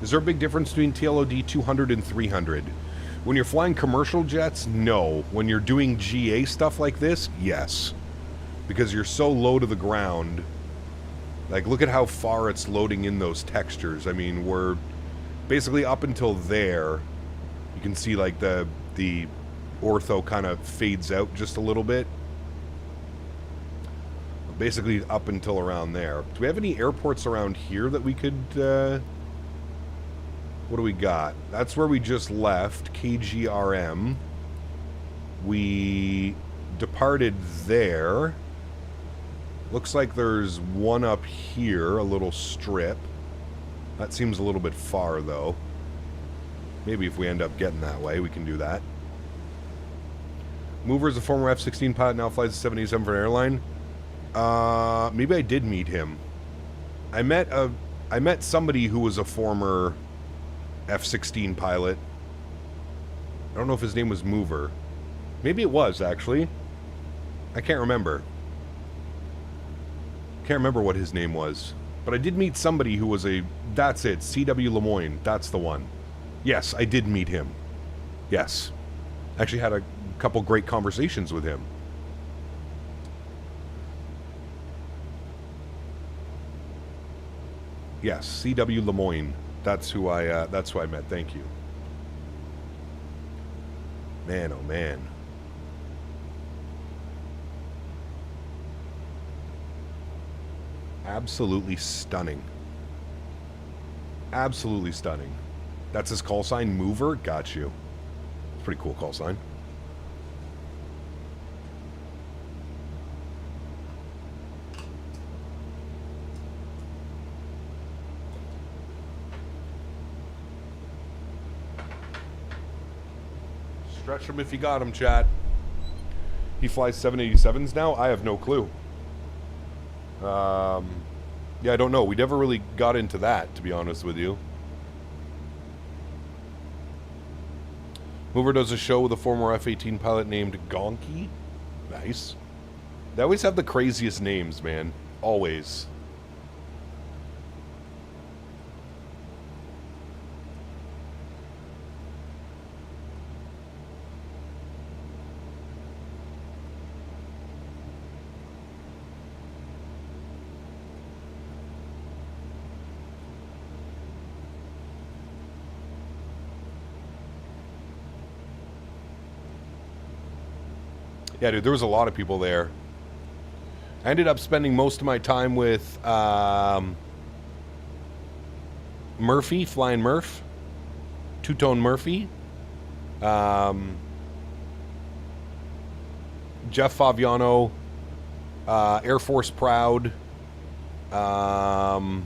Is there a big difference between TLOD 200 and 300? When you're flying commercial jets, no. When you're doing GA stuff like this, yes. Because you're so low to the ground. Like, look at how far it's loading in those textures. I mean, we're basically up until there. You can see, like, the ortho kind of fades out just a little bit. Basically up until around there. Do we have any airports around here that we could... what do we got? That's where we just left, KGRM. We departed there. Looks like there's one up here, a little strip. That seems a little bit far, though. Maybe if we end up getting that way, we can do that. Mover is a former F-16 pilot, now flies a 787 for an airline. Maybe I did meet him. I met somebody who was a former F-16 pilot. I don't know if his name was Mover. Maybe it was, actually. I can't remember. Can't remember what his name was. But I did meet somebody who was a... That's it. CW Lemoyne. That's the one. Yes, I did meet him. Yes. Actually had a couple great conversations with him. Yes, CW Lemoyne. That's who I met. Thank you. Man, oh man. Absolutely stunning. Absolutely stunning. That's his call sign, Mover? Got you. It's a pretty cool call sign. Stretch him if you got him, chat. He flies 787s now? I have no clue. Yeah, I don't know. We never really got into that, to be honest with you. Mover does a show with a former F-18 pilot named Gonky. Nice. They always have the craziest names, man. Always. Yeah, dude, there was a lot of people there. I ended up spending most of my time with Murphy, Flying Murph, Two-Tone Murphy, Jeff Faviano, Air Force Proud, and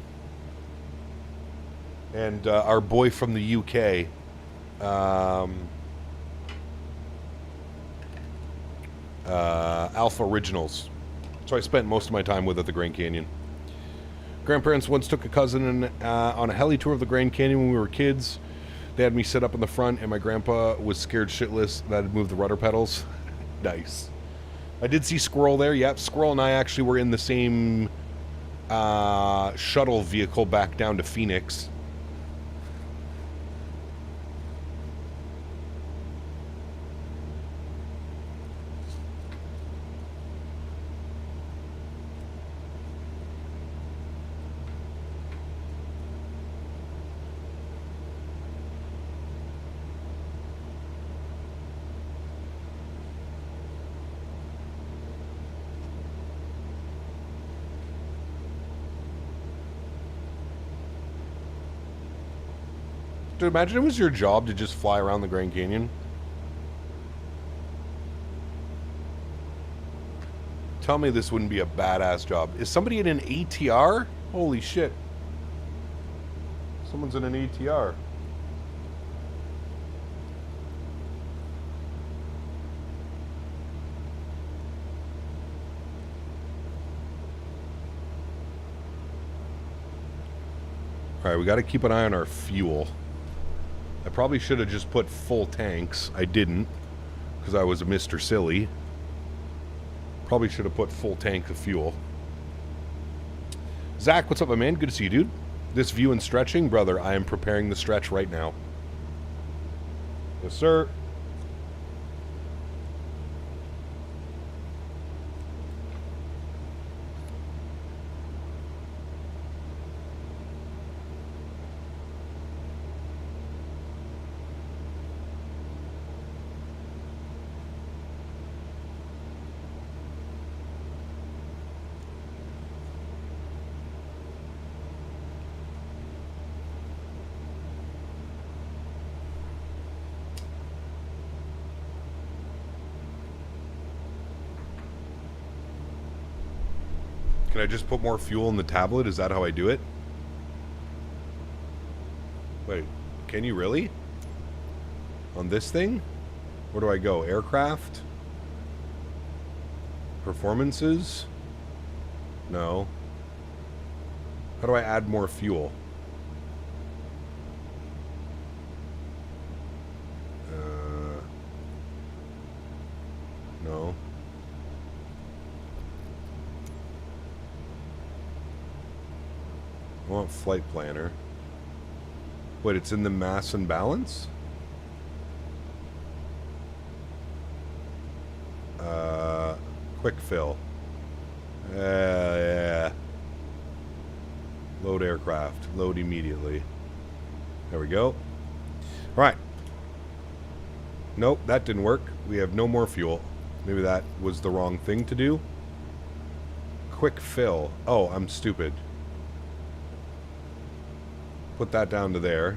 our boy from the UK, Alpha Originals. So I spent most of my time with at the Grand Canyon. Grandparents once took a cousin on a heli tour of the Grand Canyon when we were kids. They had me sit up in the front, and my grandpa was scared shitless that I'd move the rudder pedals. Nice. I did see Squirrel there. Yep, Squirrel and I actually were in the same shuttle vehicle back down to Phoenix. Dude, imagine it was your job to just fly around the Grand Canyon. Tell me this wouldn't be a badass job. Is somebody in an ATR? Holy shit. Someone's in an ATR. Alright, we got to keep an eye on our fuel. I probably should have just put full tanks. I didn't, because I was a Mr. Silly. Probably should have put full tank of fuel. Zach, what's up, my man? Good to see you, dude. This view and stretching, brother, I am preparing the stretch right now. Yes, sir. Can I just put more fuel in the tablet? Is that how I do it? Wait, can you really? On this thing? Where do I go? Aircraft? Performances? No. How do I add more fuel? No. I want flight planner. Wait, it's in the mass and balance? Quick fill. Yeah. Load aircraft. Load immediately. There we go. Alright. Nope, that didn't work. We have no more fuel. Maybe that was the wrong thing to do. Quick fill. Oh, I'm stupid. Put that down to there.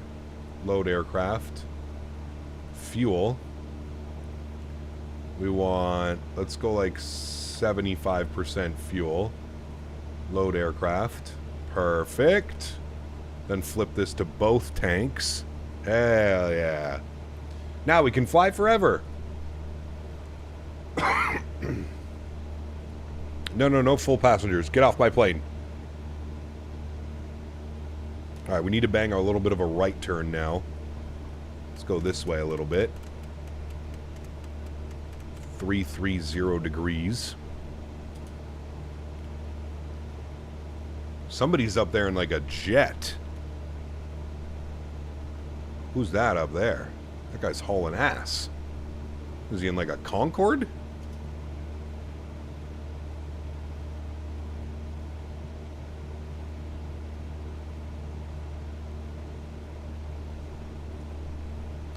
Load aircraft. Fuel. We want, let's go like 75% fuel. Load aircraft. Perfect. Then flip this to both tanks. Hell yeah. Now we can fly forever. No full passengers. Get off my plane. Alright, we need to bang a little bit of a right turn now. Let's go this way a little bit. 330 degrees. Somebody's up there in like a jet. Who's that up there? That guy's hauling ass. Is he in like a Concorde?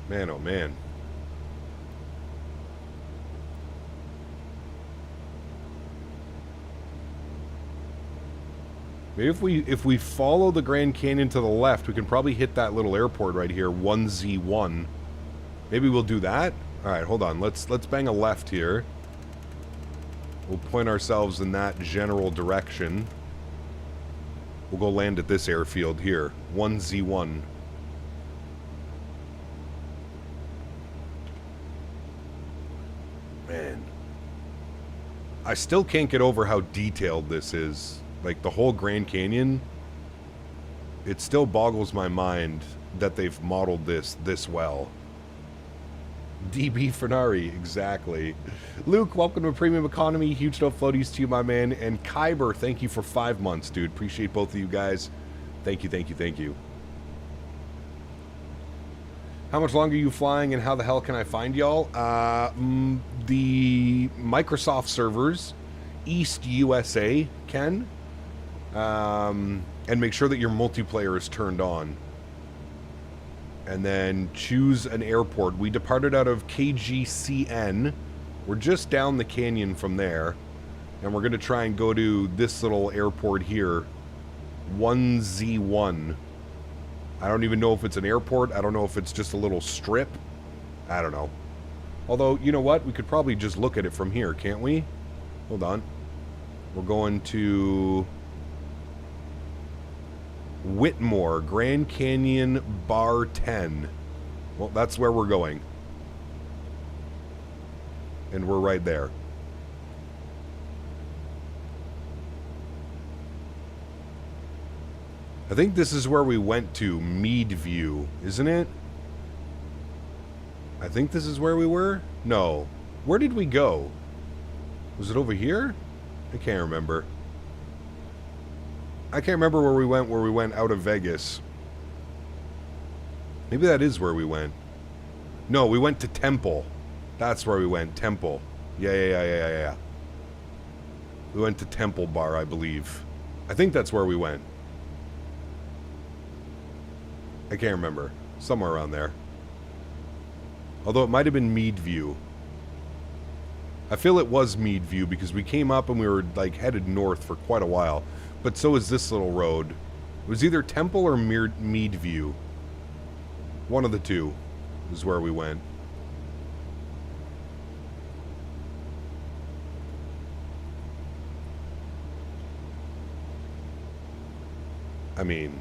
Man, oh man. Maybe if we follow the Grand Canyon to the left, we can probably hit that little airport right here, 1Z1. Maybe we'll do that. All right, hold on. Let's bang a left here. We'll point ourselves in that general direction. We'll go land at this airfield here, 1Z1. Man, I still can't get over how detailed this is. Like, the whole Grand Canyon, it still boggles my mind that they've modeled this well. DB Fernari, exactly. Luke, welcome to Premium Economy. Huge no floaties to you, my man. And Kyber, thank you for 5 months, dude. Appreciate both of you guys. Thank you, thank you, thank you. How much longer are you flying, and how the hell can I find y'all? The Microsoft servers, East USA, can. And make sure that your multiplayer is turned on. And then choose an airport. We departed out of KGCN. We're just down the canyon from there. And we're going to try and go to this little airport here. 1Z1. I don't even know if it's an airport. I don't know if it's just a little strip. I don't know. Although, you know what? We could probably just look at it from here, can't we? Hold on. We're going to Whitmore, Grand Canyon, Bar 10. Well, that's where we're going. And we're right there. I think this is where we went to, Meadview, isn't it? I think this is where we were? No. Where did we go? Was it over here? I can't remember. I can't remember where we went out of Vegas. Maybe that is where we went. No, we went to Temple. That's where we went, Temple. Yeah. We went to Temple Bar, I believe. I think that's where we went. I can't remember. Somewhere around there. Although it might have been Meadview. I feel it was Meadview because we came up and we were like headed north for quite a while. But so is this little road. It was either Temple or Meadview. One of the two is where we went. I mean,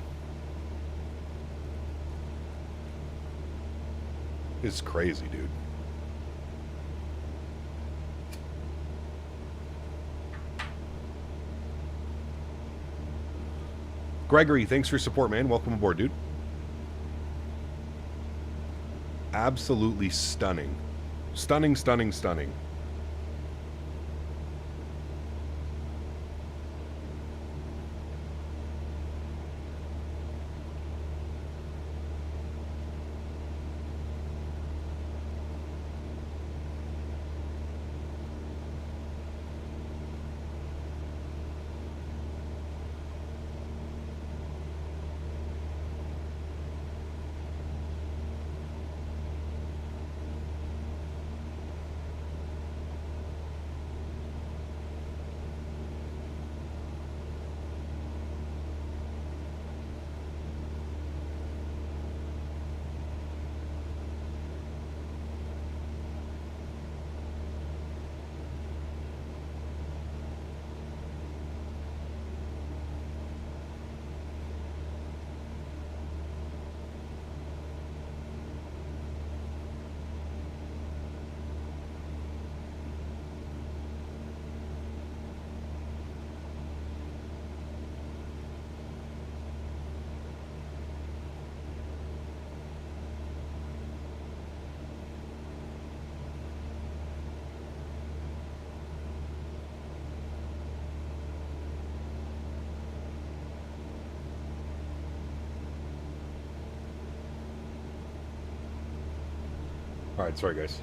it's crazy, dude. Gregory, thanks for your support, man. Welcome aboard, dude. Absolutely stunning. Stunning, stunning, stunning. Alright, sorry guys.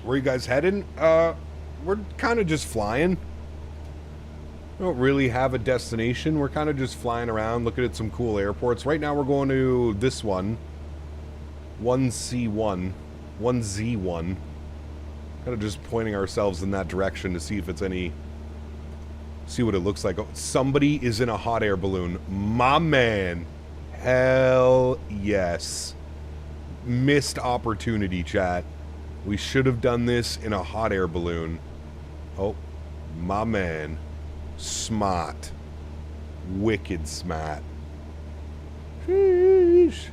Where are you guys heading? We're kind of just flying. We don't really have a destination. We're kind of just flying around, looking at some cool airports. Right now we're going to this one. 1C1. 1Z1. Kind of just pointing ourselves in that direction to see if it's any... See what it looks like. Oh, somebody is in a hot air balloon. My man. Hell yes. Missed opportunity, chat. We should have done this in a hot air balloon. Oh, my man. Smart. Wicked smart. Sheesh.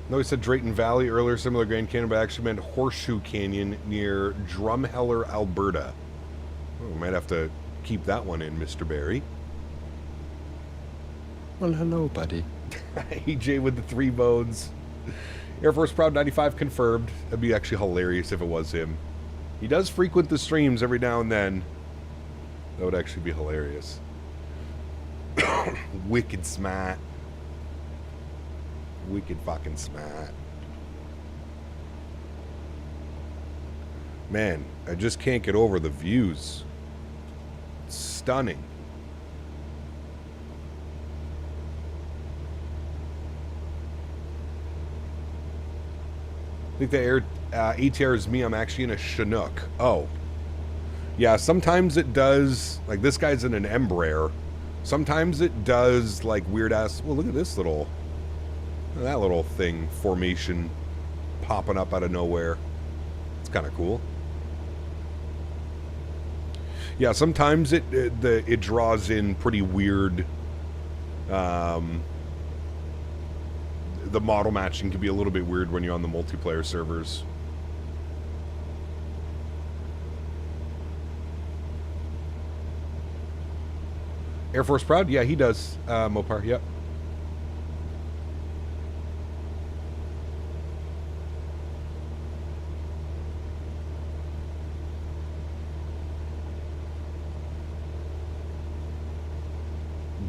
No, he said Drayton Valley earlier, similar Grand Canyon, but I actually meant Horseshoe Canyon near Drumheller, Alberta. Oh, we might have to keep that one in, Mr. Barry. Well, hello, buddy. AJ with the 3 bones. Air Force Proud 95 confirmed. That'd be actually hilarious if it was him. He does frequent the streams every now and then. That would actually be hilarious. Wicked smart. Wicked fucking smart. Man, I just can't get over the views. It's stunning. I think the air ATR is me. I'm actually in a Chinook. Oh. Yeah, sometimes it does, like this guy's in an Embraer. Sometimes it does like weird ass, well, look at this little, that little thing, formation popping up out of nowhere. It's kind of cool. Yeah, sometimes it draws in pretty weird, the model matching can be a little bit weird when you're on the multiplayer servers. Air Force Proud? Yeah, he does. Mopar, yep.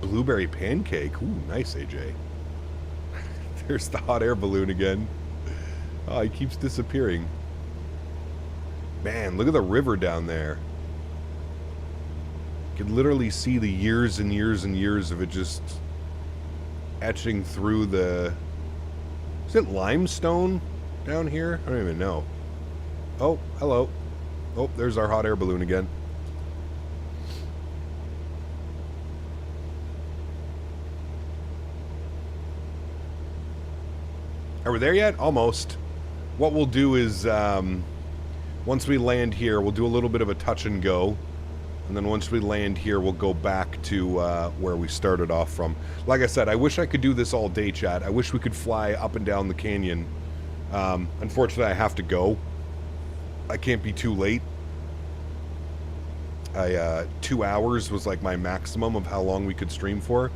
Blueberry pancake. Ooh, nice, AJ. There's the hot air balloon again. Oh, he keeps disappearing. Man, look at the river down there. You can literally see the years and years and years of it just etching through the... Is it limestone down here? I don't even know. Oh, hello. Oh, there's our hot air balloon again. Are we there yet? Almost. What we'll do is, once we land here, we'll do a little bit of a touch and go. And then once we land here, we'll go back to where we started off from. Like I said, I wish I could do this all day, chat. I wish we could fly up and down the canyon. Unfortunately, I have to go. I can't be too late. 2 hours was like my maximum of how long we could stream for.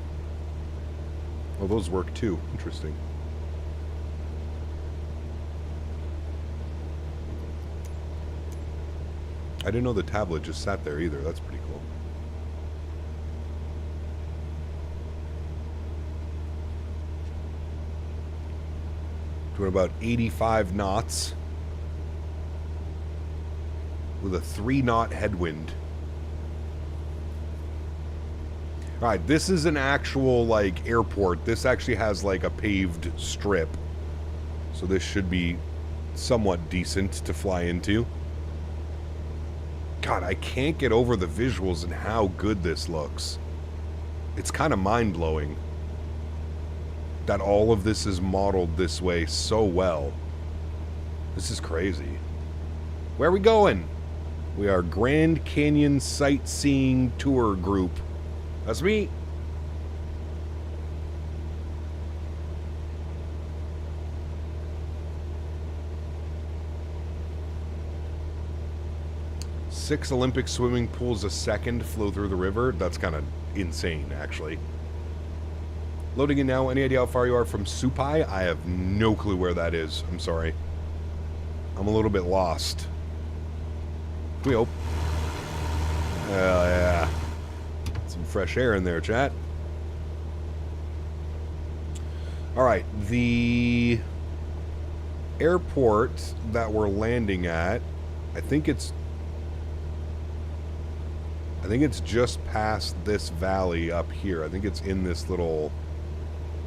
Well, those work too. Interesting. I didn't know the tablet just sat there either. That's pretty cool. Doing about 85 knots with a 3-knot headwind. Alright, this is an actual, like, airport. This actually has, like, a paved strip. So this should be somewhat decent to fly into. God, I can't get over the visuals and how good this looks. It's kind of mind-blowing that all of this is modeled this way so well. This is crazy. Where are we going? We are Grand Canyon Sightseeing Tour Group. That's me. Six Olympic swimming pools a second flow through the river. That's kind of insane, actually. Loading in now. Any idea how far you are from Supai? I have no clue where that is. I'm sorry. I'm a little bit lost. We hope. Hell yeah. Some fresh air in there, chat. Alright, the airport that we're landing at, I think it's just past this valley up here. I think it's in this little...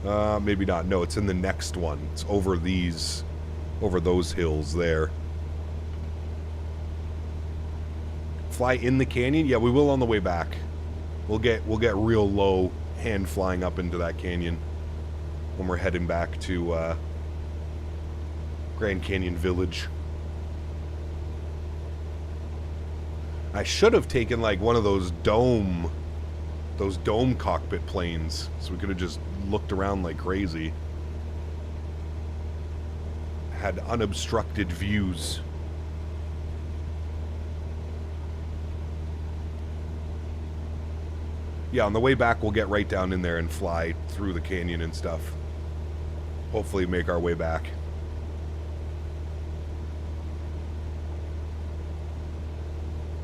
maybe not. No, it's in the next one. It's over these... over those hills there. Fly in the canyon? Yeah, we will on the way back. We'll get real low hand flying up into that canyon when we're heading back to Grand Canyon Village. I should have taken like one of those dome cockpit planes, so we could have just looked around like crazy. had unobstructed views. Yeah, on the way back, we'll get right down in there and fly through the canyon and stuff. Hopefully make our way back.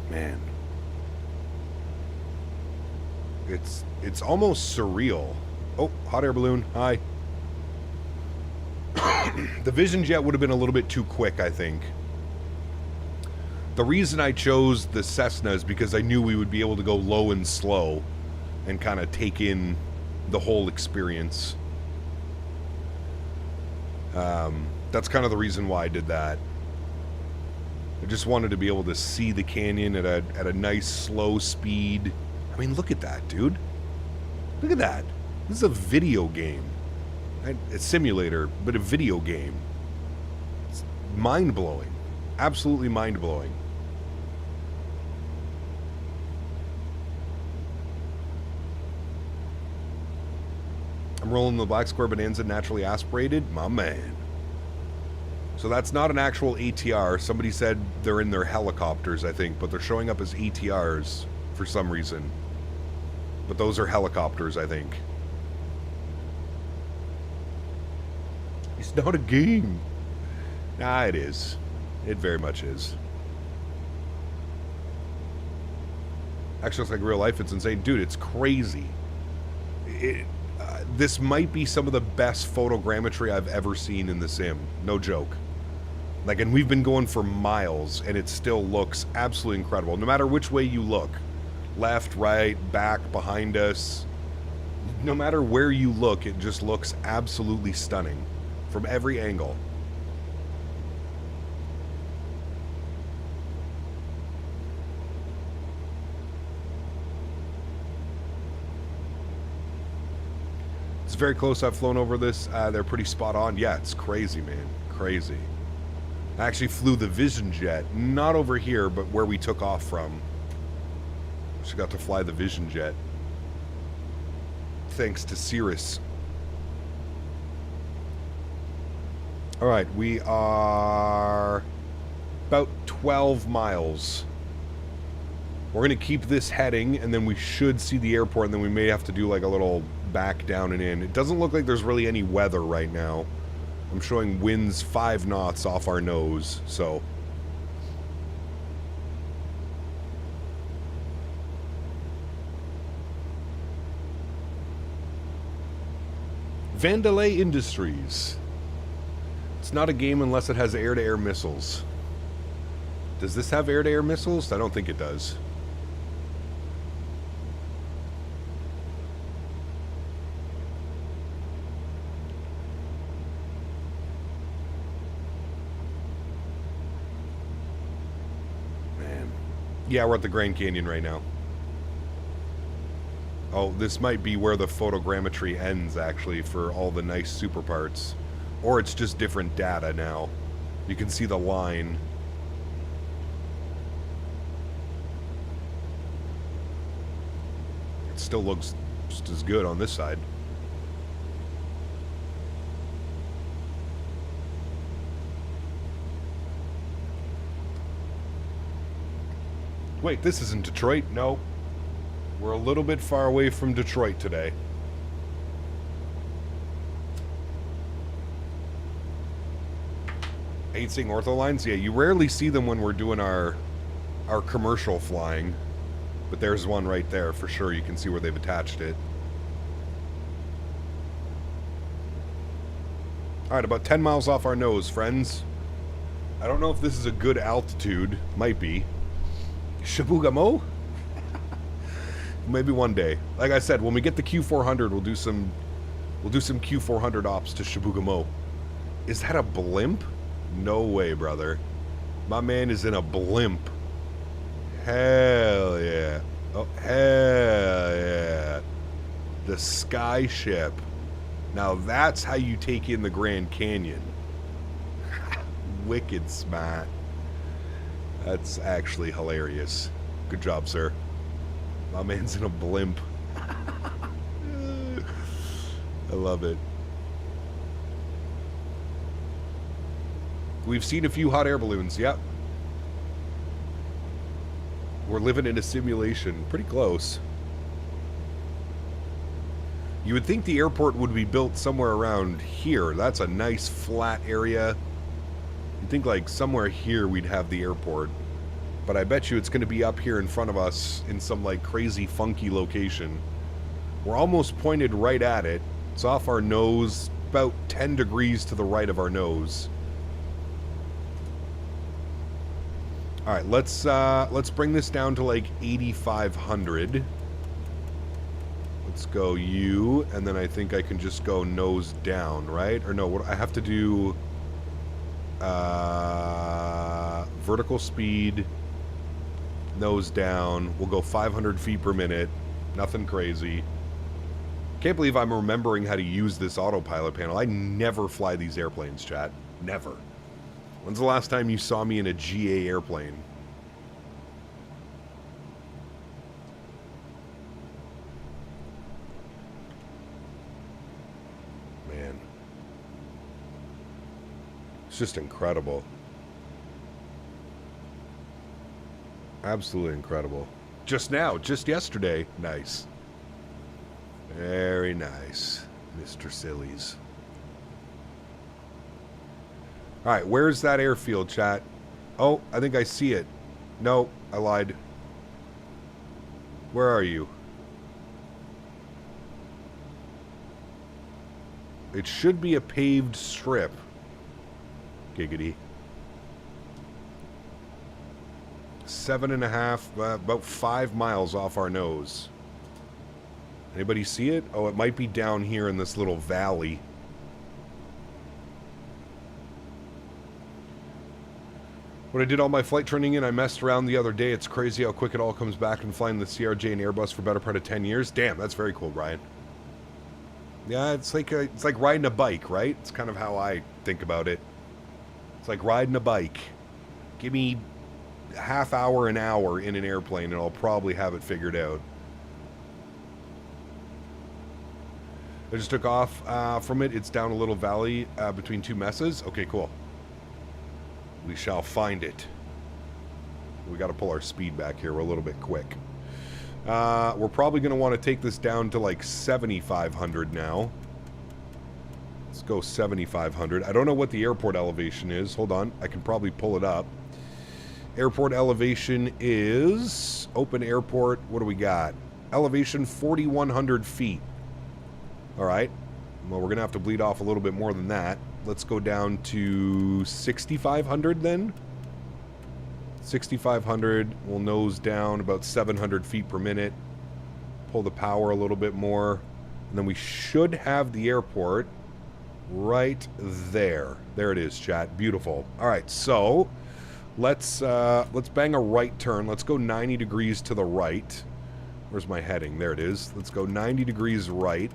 Man. It's almost surreal. Oh, hot air balloon. Hi. The Vision Jet would have been a little bit too quick, I think. The reason I chose the Cessna is because I knew we would be able to go low and slow and kind of take in the whole experience. That's kind of the reason why I did that. I just wanted to be able to see the canyon at a nice slow speed. I mean, look at that, dude. Look at that. This is a video game. A simulator, but a video game. It's mind-blowing. Absolutely mind-blowing. I'm rolling the Black Square Bonanza naturally aspirated. My man. So that's not an actual ATR. Somebody said they're in their helicopters, I think, but they're showing up as ATRs for some reason. But those are helicopters, I think. It's not a game. Nah, it is. It very much is. Actually, looks like real life. It's insane. Dude, it's crazy. This might be some of the best photogrammetry I've ever seen in the sim. No joke. Like, and we've been going for miles, and it still looks absolutely incredible. No matter which way you look. Left, right, back, behind us. No matter where you look, it just looks absolutely stunning. From every angle. It's very close. I've flown over this. They're pretty spot on. Yeah, it's crazy, man. Crazy. I actually flew the Vision Jet. Not over here, but where we took off from. She got to fly the Vision Jet. Thanks to Cirrus. Alright, we are about 12 miles. We're going to keep this heading, and then we should see the airport, and then we may have to do like a little back down and in. It doesn't look like there's really any weather right now. I'm showing winds 5 knots off our nose, so... Vandalay Industries. It's not a game unless it has air-to-air missiles. Does this have air-to-air missiles? I don't think it does. Man. Yeah, we're at the Grand Canyon right now. Oh, this might be where the photogrammetry ends, actually, for all the nice super parts. Or it's just different data now. You can see the line. It still looks just as good on this side. Wait, this isn't Detroit? No. We're a little bit far away from Detroit today. I hate seeing ortho lines. Yeah, you rarely see them when we're doing our commercial flying. But there's one right there for sure. You can see where they've attached it. Alright, about 10 miles off our nose, friends. I don't know if this is a good altitude. Might be. Shabugamo? Maybe one day. Like I said, when we get the Q400, we'll do some Q400 ops to Shabugamo. Is that a blimp? No way, brother. My man is in a blimp. Hell yeah. Oh, hell yeah. The sky ship. Now that's how you take in the Grand Canyon. Wicked smart. That's actually hilarious. Good job, sir. My man's in a blimp. I love it. We've seen a few hot air balloons, yep. We're living in a simulation. Pretty close. You would think the airport would be built somewhere around here. That's a nice flat area. You'd think like somewhere here we'd have the airport. But I bet you it's going to be up here in front of us in some like crazy funky location. We're almost pointed right at it. It's off our nose, about 10 degrees to the right of our nose. All right, let's bring this down to like 8,500. Let's go U, and then I think I can just go nose down, right? Or no, what I have to do? Vertical speed, nose down. We'll go 500 feet per minute. Nothing crazy. Can't believe I'm remembering how to use this autopilot panel. I never fly these airplanes, chat. Never. When's the last time you saw me in a GA airplane? Man. It's just incredible. Absolutely incredible. Just now, just yesterday. Nice. Very nice, Mr. Sillies. Alright, where's that airfield, chat? Oh, I think I see it. No, I lied. Where are you? It should be a paved strip. Giggity. 7.5, about 5 miles off our nose. Anybody see it? Oh, it might be down here in this little valley. When I did all my flight training in, I messed around the other day. It's crazy how quick it all comes back and flying the CRJ and Airbus for better part of 10 years. Damn, that's very cool, Brian. Yeah, it's like riding a bike, right? It's kind of how I think about it. It's like riding a bike. Give me half hour, an hour in an airplane, and I'll probably have it figured out. I just took off from it. It's down a little valley between two messes. Okay, cool. We shall find it. We got to pull our speed back here. We're a little bit quick. We're probably going to want to take this down to like 7,500 now. Let's go 7,500. I don't know what the airport elevation is. Hold on. I can probably pull it up. Airport elevation is... Open airport. What do we got? Elevation 4,100 feet. All right. Well, we're going to have to bleed off a little bit more than that. Let's go down to 6,500 then. 6,500. We'll nose down about 700 feet per minute. Pull the power a little bit more. And then we should have the airport right there. There it is, chat. Beautiful. All right, so let's bang a right turn. Let's go 90 degrees to the right. Where's my heading? There it is. Let's go 90 degrees right.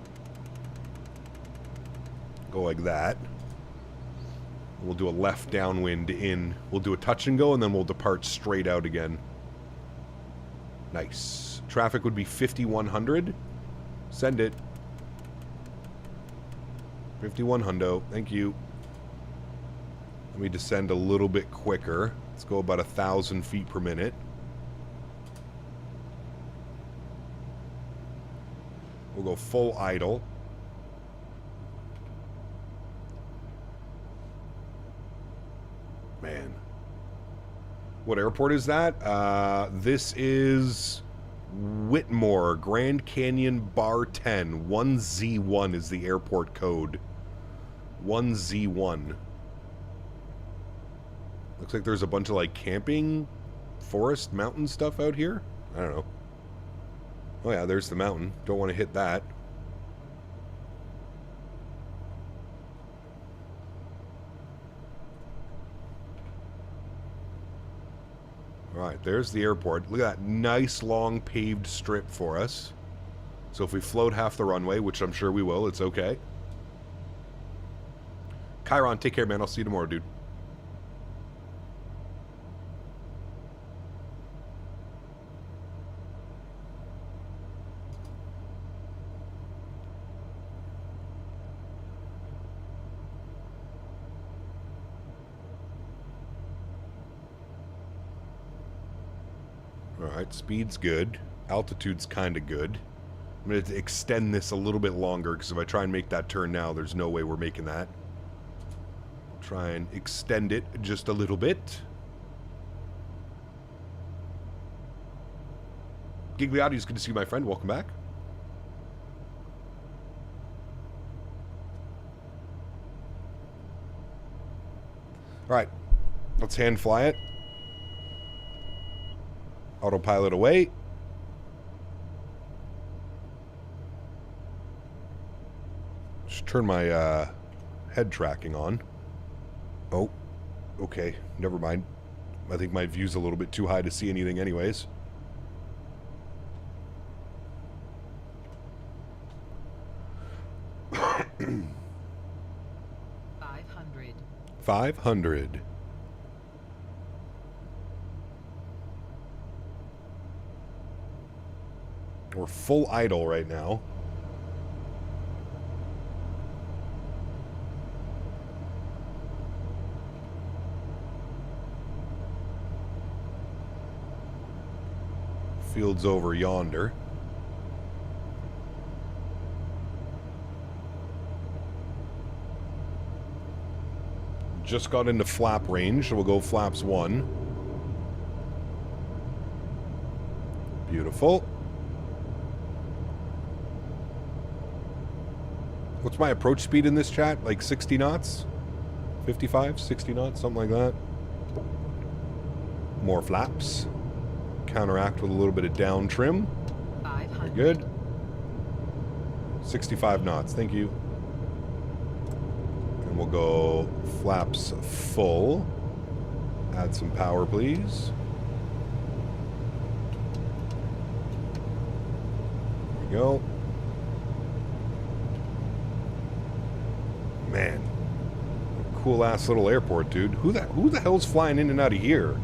Go like that. We'll do a left downwind in. We'll do a touch and go, and then we'll depart straight out again. Nice. Traffic would be 5,100. Send it. 51 hundo. Thank you. Let me descend a little bit quicker. Let's go about 1,000 feet per minute. We'll go full idle. Man. What airport is that? This is Whitmore, Grand Canyon Bar 10. 1Z1 is the airport code. 1Z1. Looks like there's a bunch of like camping, forest, mountain stuff out here. I don't know. Oh yeah, there's the mountain. Don't want to hit that. Alright, there's the airport. Look at that nice long paved strip for us. So if we float half the runway, which I'm sure we will, it's okay. Chiron, take care, man. I'll see you tomorrow, dude. Alright, speed's good. Altitude's kind of good. I'm going to extend this a little bit longer, because if I try and make that turn now, there's no way we're making that. Try and extend it just a little bit. Gigliotti, good to see you, my friend. Welcome back. Alright, let's hand fly it. Autopilot away. Just turn my head tracking on. Oh, okay, never mind. I think my view's a little bit too high to see anything anyways. $500. 500. We're full idle right now. Field's over yonder. Just got into flap range, so we'll go flaps 1. Beautiful. What's my approach speed in this chat? Like 60 knots? 55, 60 knots, something like that. More flaps. Counteract with a little bit of down trim. Very good. 65 knots, thank you. And we'll go flaps full. Add some power, please. There we go. Man, cool ass little airport, dude. Who the hell's flying in and out of here?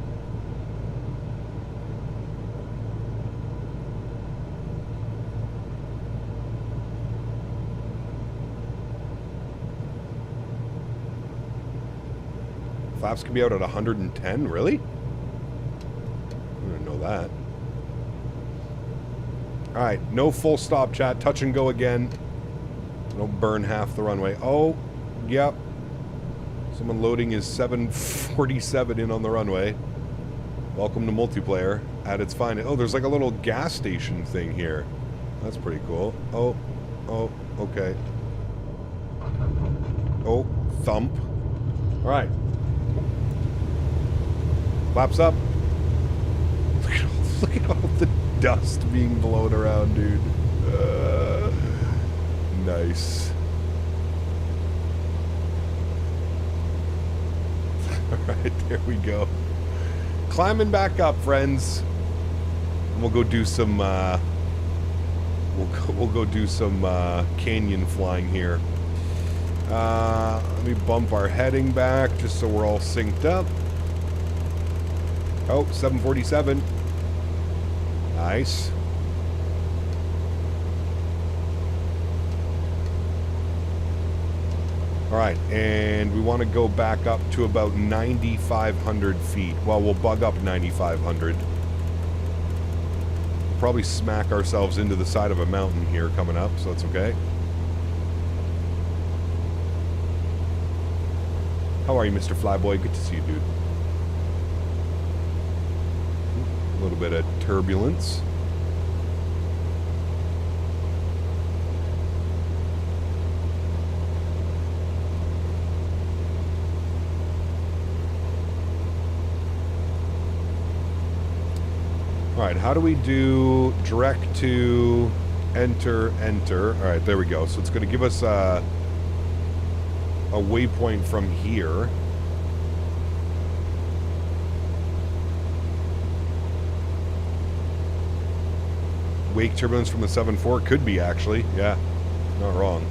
Flaps can be out at 110, really? I didn't know that. Alright, no full stop, chat. Touch and go again. Don't burn half the runway. Oh, yep. Someone loading his 747 in on the runway. Welcome to multiplayer at its finest. Oh, there's like a little gas station thing here. That's pretty cool. Oh, okay. Oh, thump. Alright. Flaps up. Look at all the dust being blown around, dude. Nice. Alright, there we go. Climbing back up, friends. And we'll go do some we'll go do some canyon flying here. Let me bump our heading back just so we're all synced up. Oh, 747. Nice. Alright, and we want to go back up to about 9,500 feet. Well, we'll bug up 9,500. We'll probably smack ourselves into the side of a mountain here coming up, so that's okay. How are you, Mr. Flyboy? Good to see you, dude. A little bit of turbulence. Alright, how do we do direct to enter? Alright, there we go. So it's going to give us a waypoint from here. Wake turbulence from the 7.4 could be, actually. Yeah, not wrong.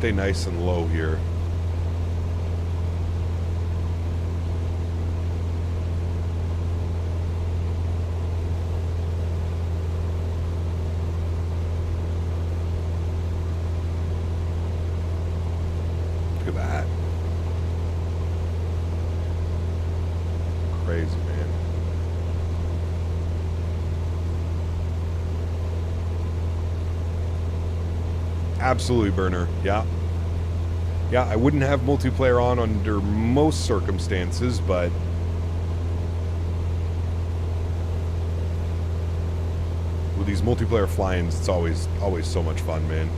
stay nice and low here. Look at that. Crazy, man. Absolutely, burner. Yeah. Yeah, I wouldn't have multiplayer on under most circumstances, but with these multiplayer fly-ins, it's always so much fun, man.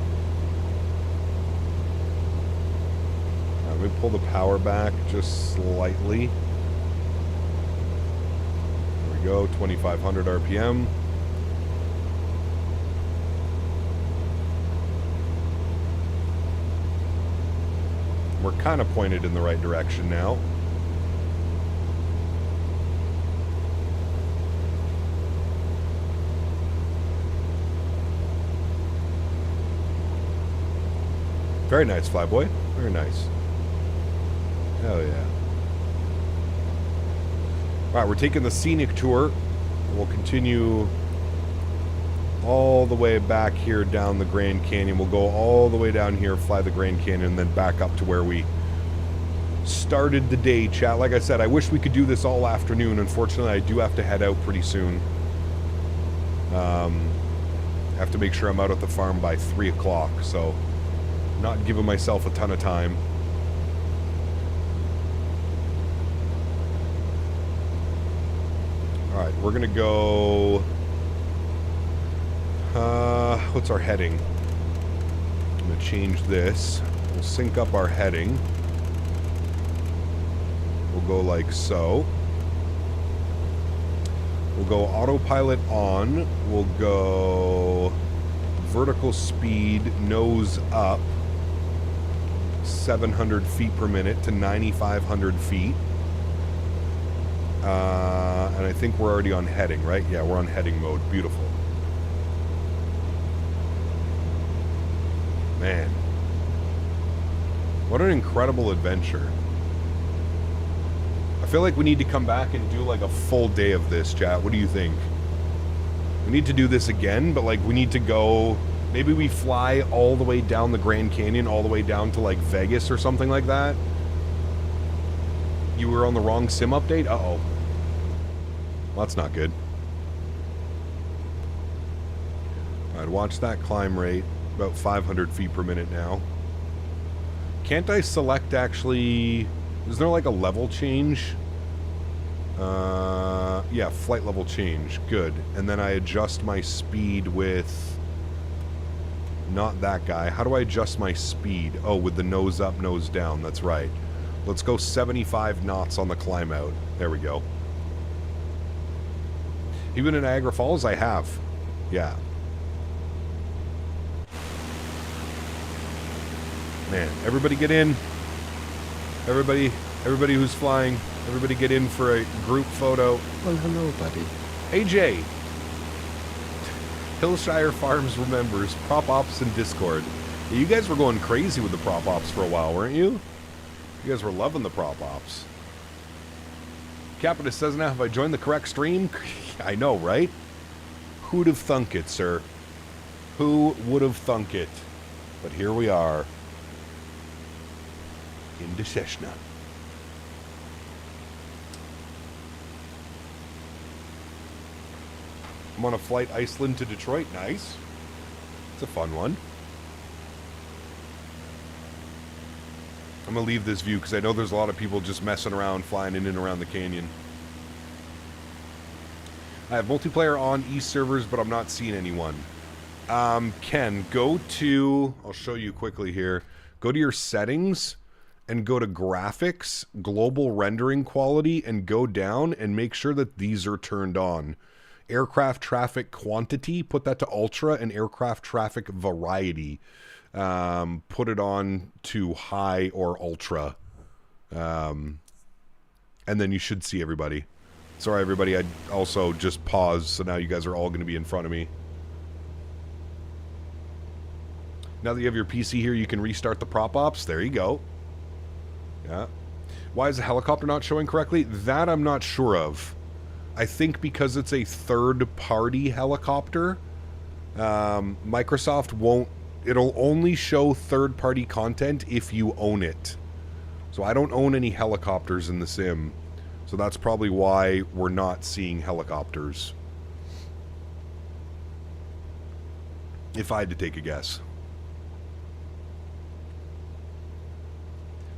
Let me pull the power back just slightly. There we go, 2,500 RPM. We're kind of pointed in the right direction now. Very nice, Flyboy. Very nice. Hell yeah. Alright, we're taking the Scenic tour. We'll continue all the way back here down the Grand Canyon. We'll go all the way down here, fly the Grand Canyon, and then back up to where we started the day, chat. Like I said, I wish we could do this all afternoon. Unfortunately, I do have to head out pretty soon. I have to make sure I'm out at the farm by 3 o'clock, so not giving myself a ton of time. Alright, we're gonna go... what's our heading? I'm gonna change this. We'll sync up our heading. We'll go like so. We'll go autopilot on. We'll go vertical speed, nose up, 700 feet per minute to 9,500 feet. And I think we're already on heading, right? Yeah, we're on heading mode. Beautiful. Man. What an incredible adventure. I feel like we need to come back and do like a full day of this, chat. What do you think? We need to do this again, but like we need to go... Maybe we fly all the way down the Grand Canyon, all the way down to like Vegas or something like that. You were on the wrong sim update? Uh-oh. Well, that's not good. Alright, watch that climb rate. About 500 feet per minute now. Can't I select actually... Is there like a level change? Yeah, flight level change. Good. And then I adjust my speed with... Not that guy. How do I adjust my speed? Oh, with the nose up, nose down. That's right. Let's go 75 knots on the climb out. There we go. Even in Niagara Falls, I have. Yeah. Man, everybody get in. Everybody who's flying, everybody get in for a group photo. Well, hello, buddy. AJ. Hillshire Farms remembers prop ops and Discord. Yeah, you guys were going crazy with the prop ops for a while, weren't you? You guys were loving the prop ops. Capitus says now, have I joined the correct stream? I know, right? Who'd have thunk it, sir? Who would have thunk it? But here we are. In the Cessna. I'm on a flight Iceland to Detroit. Nice. It's a fun one. I'm going to leave this view because I know there's a lot of people just messing around, flying in and around the canyon. I have multiplayer on East servers, but I'm not seeing anyone. Ken, go to... I'll show you quickly here. Go to your settings and go to graphics, global rendering quality, and go down and make sure that these are turned on. Aircraft traffic quantity, put that to ultra, and aircraft traffic variety. Put it on to high or ultra. And then you should see everybody. Sorry, everybody, I also just paused, so now you guys are all going to be in front of me. Now that you have your PC here, you can restart the prop ops. There you go. Yeah. Why is the helicopter not showing correctly? That I'm not sure of. I think because it's a third-party helicopter, Microsoft won't... It'll only show third-party content if you own it. So I don't own any helicopters in the sim. So that's probably why we're not seeing helicopters. If I had to take a guess.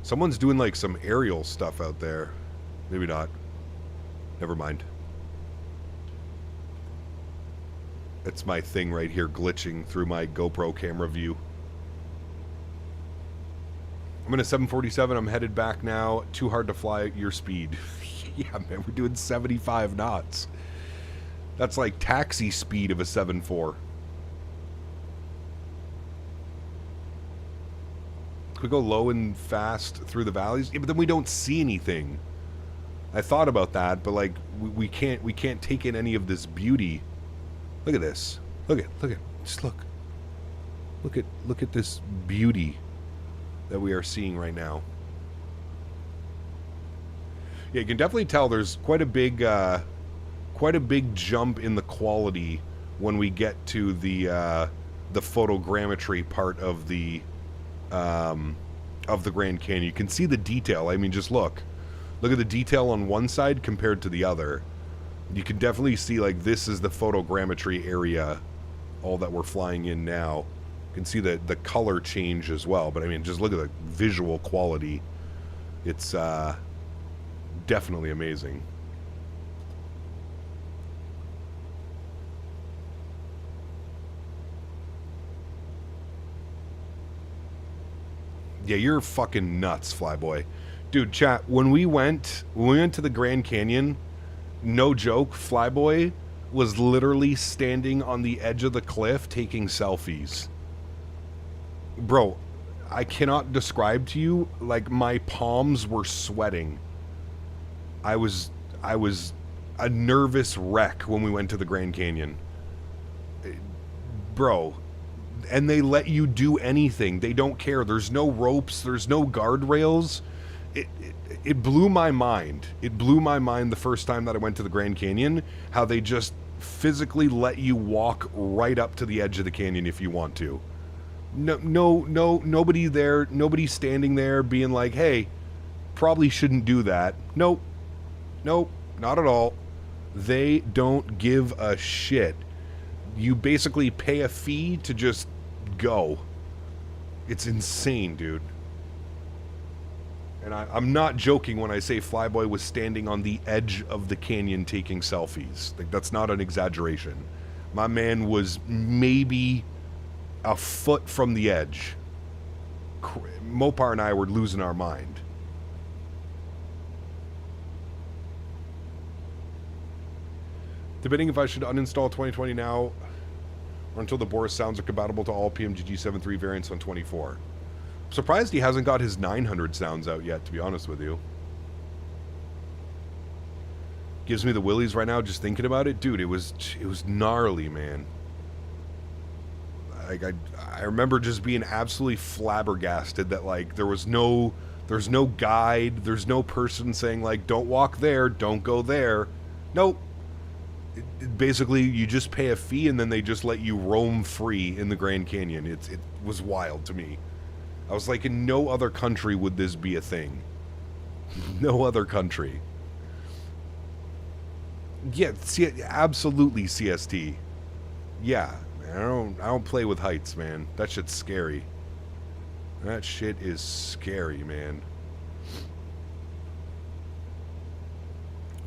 Someone's doing like some aerial stuff out there. Maybe not. Never mind. It's my thing right here glitching through my GoPro camera view. I'm in a 747. I'm headed back now. Too hard to fly at your speed. Yeah, man, we're doing 75 knots. That's like taxi speed of a 7.4. Could we go low and fast through the valleys? Yeah, but then we don't see anything. I thought about that, but like we can't take in any of this beauty. Look at this. Look at just look. Look at this beauty that we are seeing right now. Yeah, you can definitely tell there's quite a big jump in the quality when we get to the photogrammetry part of the Grand Canyon. You can see the detail. I mean, just look at the detail on one side compared to the other. You can definitely see, like, this is the photogrammetry area, all that we're flying in now. You can see the color change as well, but I mean, just look at the visual quality. It's definitely amazing. Yeah, you're fucking nuts, Flyboy. Dude, chat, when we went to the Grand Canyon, no joke, Flyboy was literally standing on the edge of the cliff taking selfies. Bro, I cannot describe to you, like, my palms were sweating. I was a nervous wreck when we went to the Grand Canyon. Bro, and they let you do anything. They don't care. There's no ropes. There's no guardrails. It blew my mind. It blew my mind the first time that I went to the Grand Canyon, how they just physically let you walk right up to the edge of the canyon if you want to. Nobody there, nobody standing there being like, hey, probably shouldn't do that. Nope, not at all. They don't give a shit. You basically pay a fee to just go. It's insane, dude. And I'm not joking when I say Flyboy was standing on the edge of the canyon taking selfies. Like, that's not an exaggeration. My man was maybe a foot from the edge. Mopar and I were losing our mind. Debating if I should uninstall 2020 now or until the Boris sounds are compatible to all PMGG 7.3 variants on 24. I'm surprised he hasn't got his 900 sounds out yet, to be honest with you. Gives me the willies right now just thinking about it. Dude, it was gnarly, man. Like, I remember just being absolutely flabbergasted that, like, there's no guide, there's no person saying, like, don't walk there, don't go there. Nope. Basically, you just pay a fee and then they just let you roam free in the Grand Canyon. It was wild to me. I was like, in no other country would this be a thing. No other country. Yeah, absolutely CST. Yeah, man, I don't play with heights, man. That shit's scary. That shit is scary, man.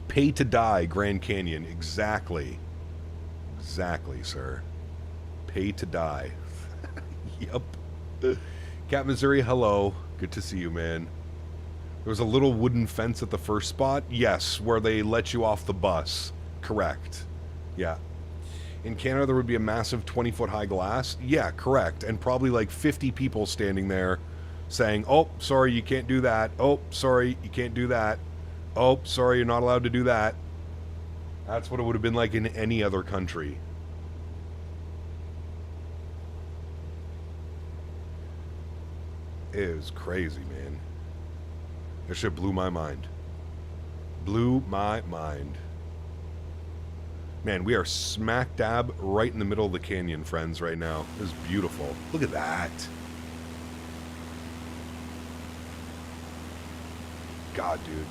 Pay to die, Grand Canyon. Exactly. Exactly, sir. Pay to die. Yep. Cat Missouri, hello. Good to see you, man. There was a little wooden fence at the first spot. Yes, where they let you off the bus. Correct. Yeah. In Canada, there would be a massive 20-foot high glass. Yeah, correct. And probably like 50 people standing there saying, oh, sorry, you can't do that. Oh, sorry, you can't do that. Oh, sorry, you're not allowed to do that. That's what it would have been like in any other country. It was crazy, man. That shit blew my mind. Blew my mind. Man, we are smack dab right in the middle of the canyon, friends, right now. It is beautiful. Look at that. God, dude.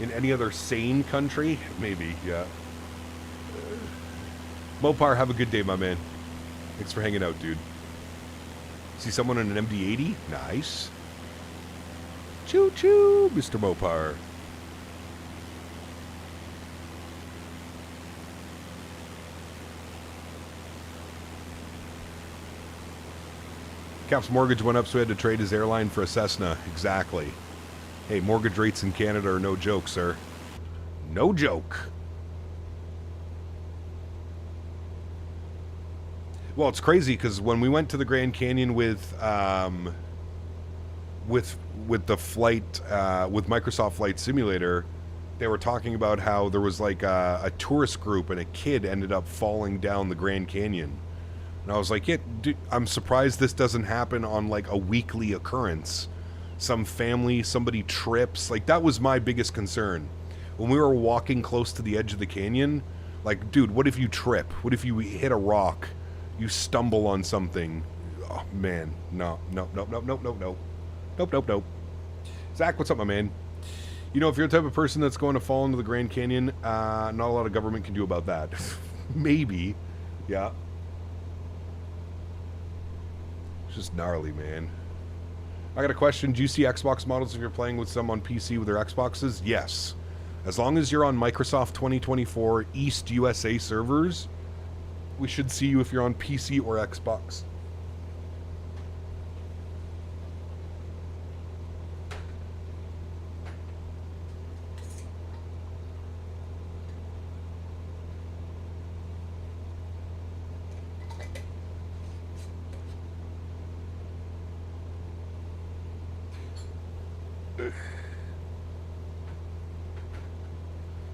In any other sane country? Maybe, yeah. Mopar, have a good day, my man. Thanks for hanging out, dude. See someone in an MD-80? Nice. Choo-choo, Mr. Mopar. Cap's mortgage went up, so he had to trade his airline for a Cessna. Exactly. Hey, mortgage rates in Canada are no joke, sir. No joke. Well, it's crazy because when we went to the Grand Canyon with the flight with Microsoft Flight Simulator, they were talking about how there was like a tourist group and a kid ended up falling down the Grand Canyon. And I was like, yeah, dude, I'm surprised this doesn't happen on like a weekly occurrence. Some family, somebody trips. Like, that was my biggest concern. When we were walking close to the edge of the canyon, like, dude, what if you trip? What if you hit a rock? You stumble on something? Oh, man. No. Nope. Zach, what's up, my man? You know, if you're the type of person that's going to fall into the Grand Canyon, not a lot of government can do about that. Maybe. Yeah. It's just gnarly, man. I got a question. Do you see Xbox models if you're playing with some on PC with their Xboxes? Yes. As long as you're on Microsoft 2024 East USA servers, we should see you if you're on PC or Xbox.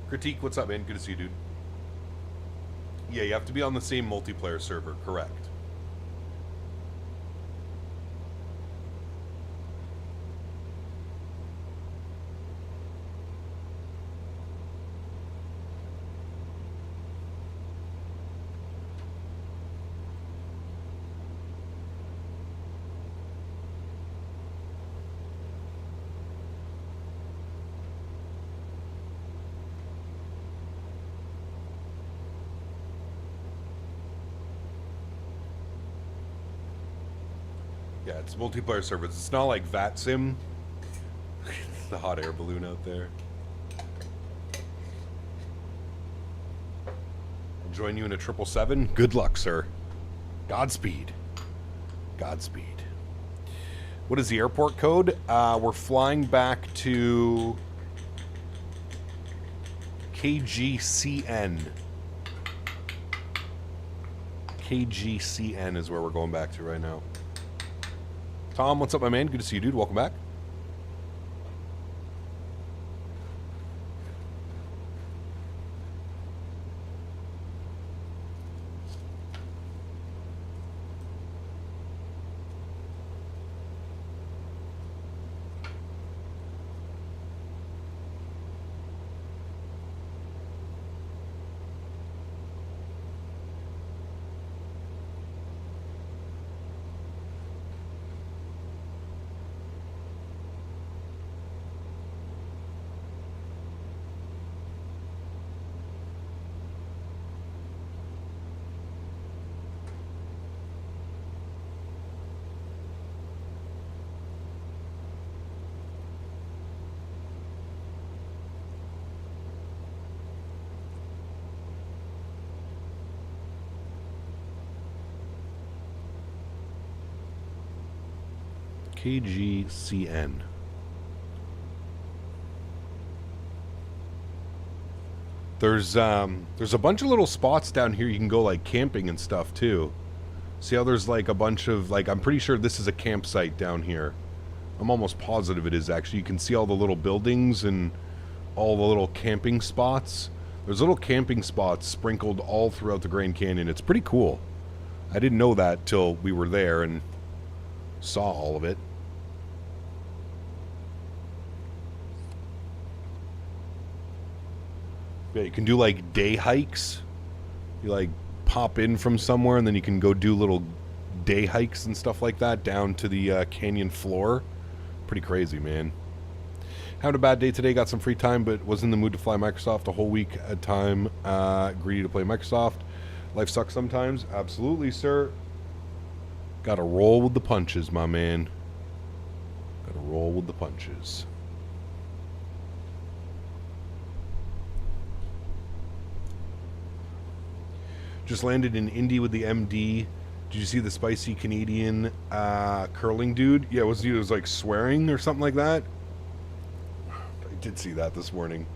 Critique, what's up, man? Good to see you, dude. Yeah, you have to be on the same multiplayer server, correct. Yeah, it's multiplayer servers. It's not like VATSIM. The hot air balloon out there. I'll join you in a 777. Good luck, sir. Godspeed. Godspeed. What is the airport code? We're flying back to KGCN. KGCN is where we're going back to right now. Tom, what's up, my man? Good to see you, dude. Welcome back. KGCN. There's a bunch of little spots down here you can go like camping and stuff too. See how there's like a bunch of like, I'm pretty sure this is a campsite down here. I'm almost positive it is actually. You can see all the little buildings and all the little camping spots. There's little camping spots sprinkled all throughout the Grand Canyon. It's pretty cool. I didn't know that till we were there and saw all of it. Yeah, you can do like day hikes. You like pop in from somewhere and then you can go do little day hikes and stuff like that down to the canyon floor. Pretty crazy, man. Having a bad day today, got some free time, but was in the mood to fly Microsoft a whole week at a time. Greedy to play Microsoft. Life sucks sometimes. Absolutely, sir. Gotta roll with the punches, my man. Gotta roll with the punches. Just landed in Indy with the MD. Did you see the spicy Canadian curling dude? Yeah, he was like swearing or something like that? I did see that this morning.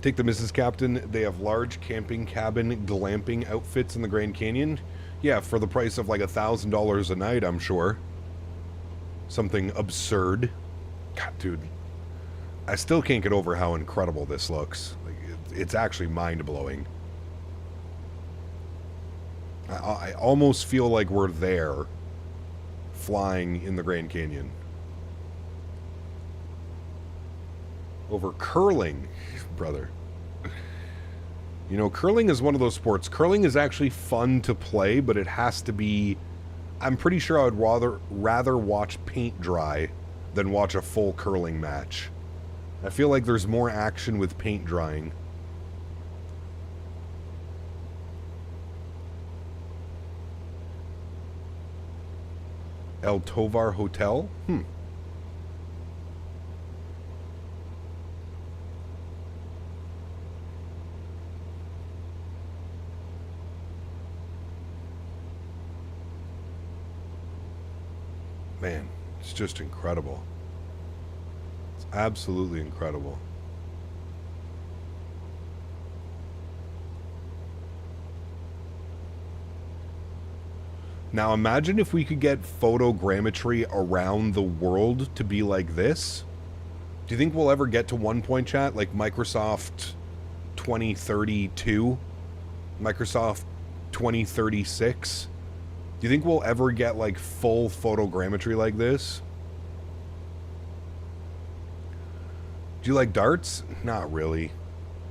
Take the Mrs. Captain. They have large camping cabin glamping outfits in the Grand Canyon. Yeah, for the price of like $1,000 a night, I'm sure. Something absurd. God, dude. I still can't get over how incredible this looks. Like, it's actually mind-blowing. I almost feel like we're there, flying in the Grand Canyon. Over curling, brother. You know, curling is one of those sports. Curling is actually fun to play, but it has to be... I'm pretty sure I would rather watch paint dry than watch a full curling match. I feel like there's more action with paint drying. El Tovar Hotel? Man, it's just incredible. It's absolutely incredible. Now imagine if we could get photogrammetry around the world to be like this. Do you think we'll ever get to one point, chat? Like Microsoft 2032? Microsoft 2036? Do you think we'll ever get like full photogrammetry like this? Do you like darts? Not really.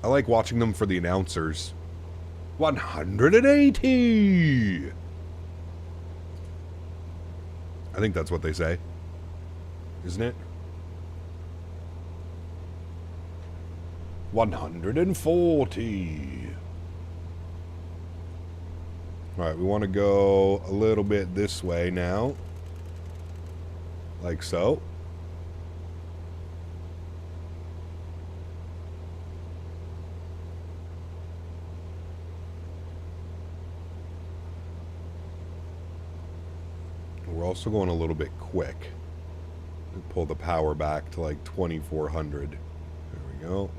I like watching them for the announcers. 180! I think that's what they say. Isn't it? 140. Alright, we want to go a little bit this way now. Like so. We're also going a little bit quick. Pull the power back to like 2400. There we go.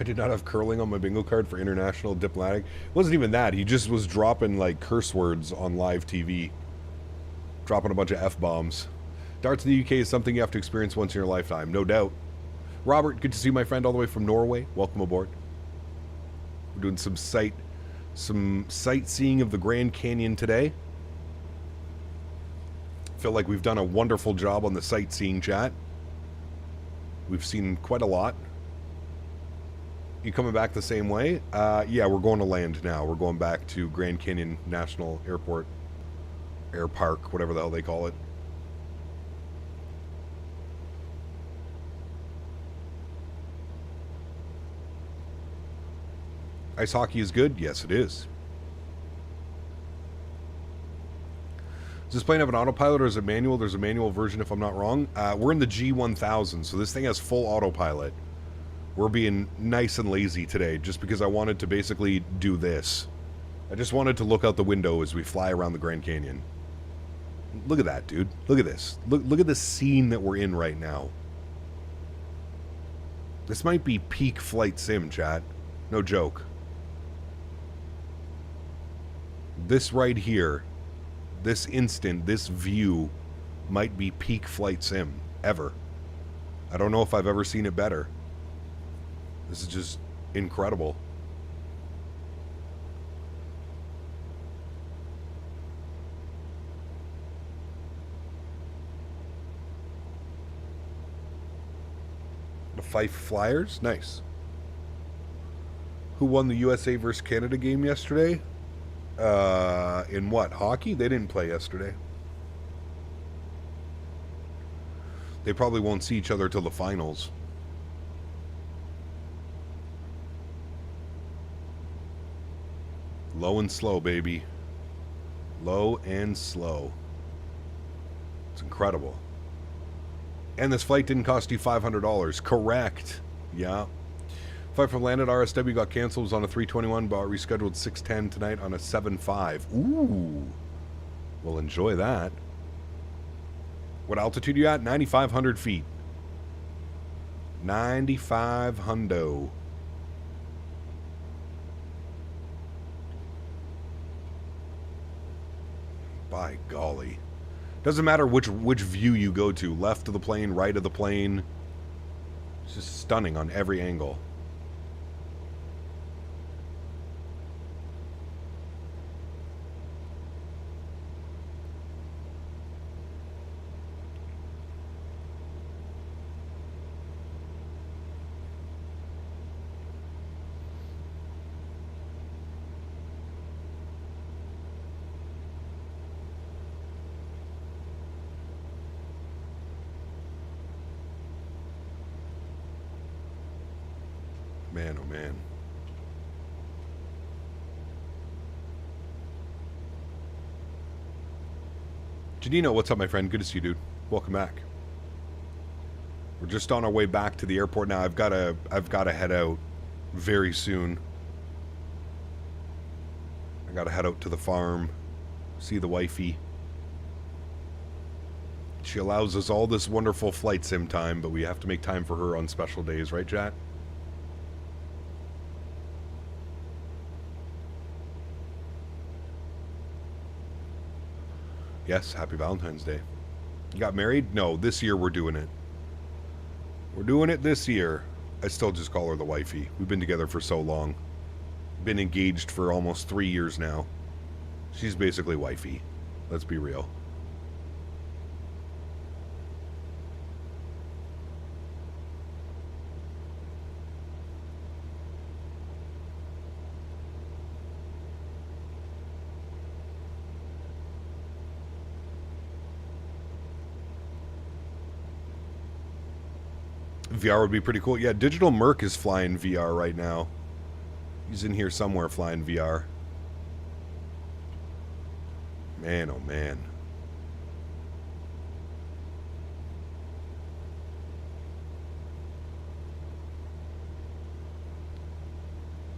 I did not have curling on my bingo card for international diplomatic. It wasn't even that. He just was dropping like curse words on live TV. Dropping a bunch of F-bombs. Darts in the UK is something you have to experience once in your lifetime, no doubt. Robert, good to see you, my friend, all the way from Norway. Welcome aboard. We're doing some sightseeing of the Grand Canyon today. Feel like we've done a wonderful job on the sightseeing, chat. We've seen quite a lot. You coming back the same way? Yeah, we're going to land now. We're going back to Grand Canyon National Airport. Air Park, whatever the hell they call it. Ice hockey is good? Yes, it is. Does this plane have an autopilot or is it manual? There's a manual version if I'm not wrong. We're in the G1000, so this thing has full autopilot. We're being nice and lazy today just because I wanted to basically do this. I just wanted to look out the window as we fly around the Grand Canyon. Look at that, dude. Look at this. Look at the scene that we're in right now. This might be peak flight sim, chat. No joke. This right here this instant, this view might be peak flight sim ever. I don't know if I've ever seen it better. This is just incredible. The Fife Flyers, nice. Who won the USA versus Canada game yesterday? In what? Hockey? They didn't play yesterday. They probably won't see each other till the finals. Low and slow, baby. Low and slow. It's incredible. And this flight didn't cost you $500. Correct. Yeah. Flight from landed RSW got canceled. Was on a 321, but rescheduled 6:10 tonight on a 7:5. Ooh. We'll enjoy that. What altitude you at? 9,500 feet. 9,500. By golly. Doesn't matter which view you go to. Left of the plane, right of the plane. It's just stunning on every angle. Man, oh man. Janino, what's up, my friend? Good to see you, dude. Welcome back. We're just on our way back to the airport now. I've got to head out very soon. I got to head out to the farm, see the wifey. She allows us all this wonderful flight sim time, but we have to make time for her on special days, right, Jack? Yes, happy Valentine's Day. You got married? No, this year we're doing it. We're doing it this year. I still just call her the wifey. We've been together for so long. Been engaged for almost 3 years now. She's basically wifey. Let's be real. VR would be pretty cool. Yeah, Digital Merc is flying VR right now. He's in here somewhere flying VR. Man, oh man.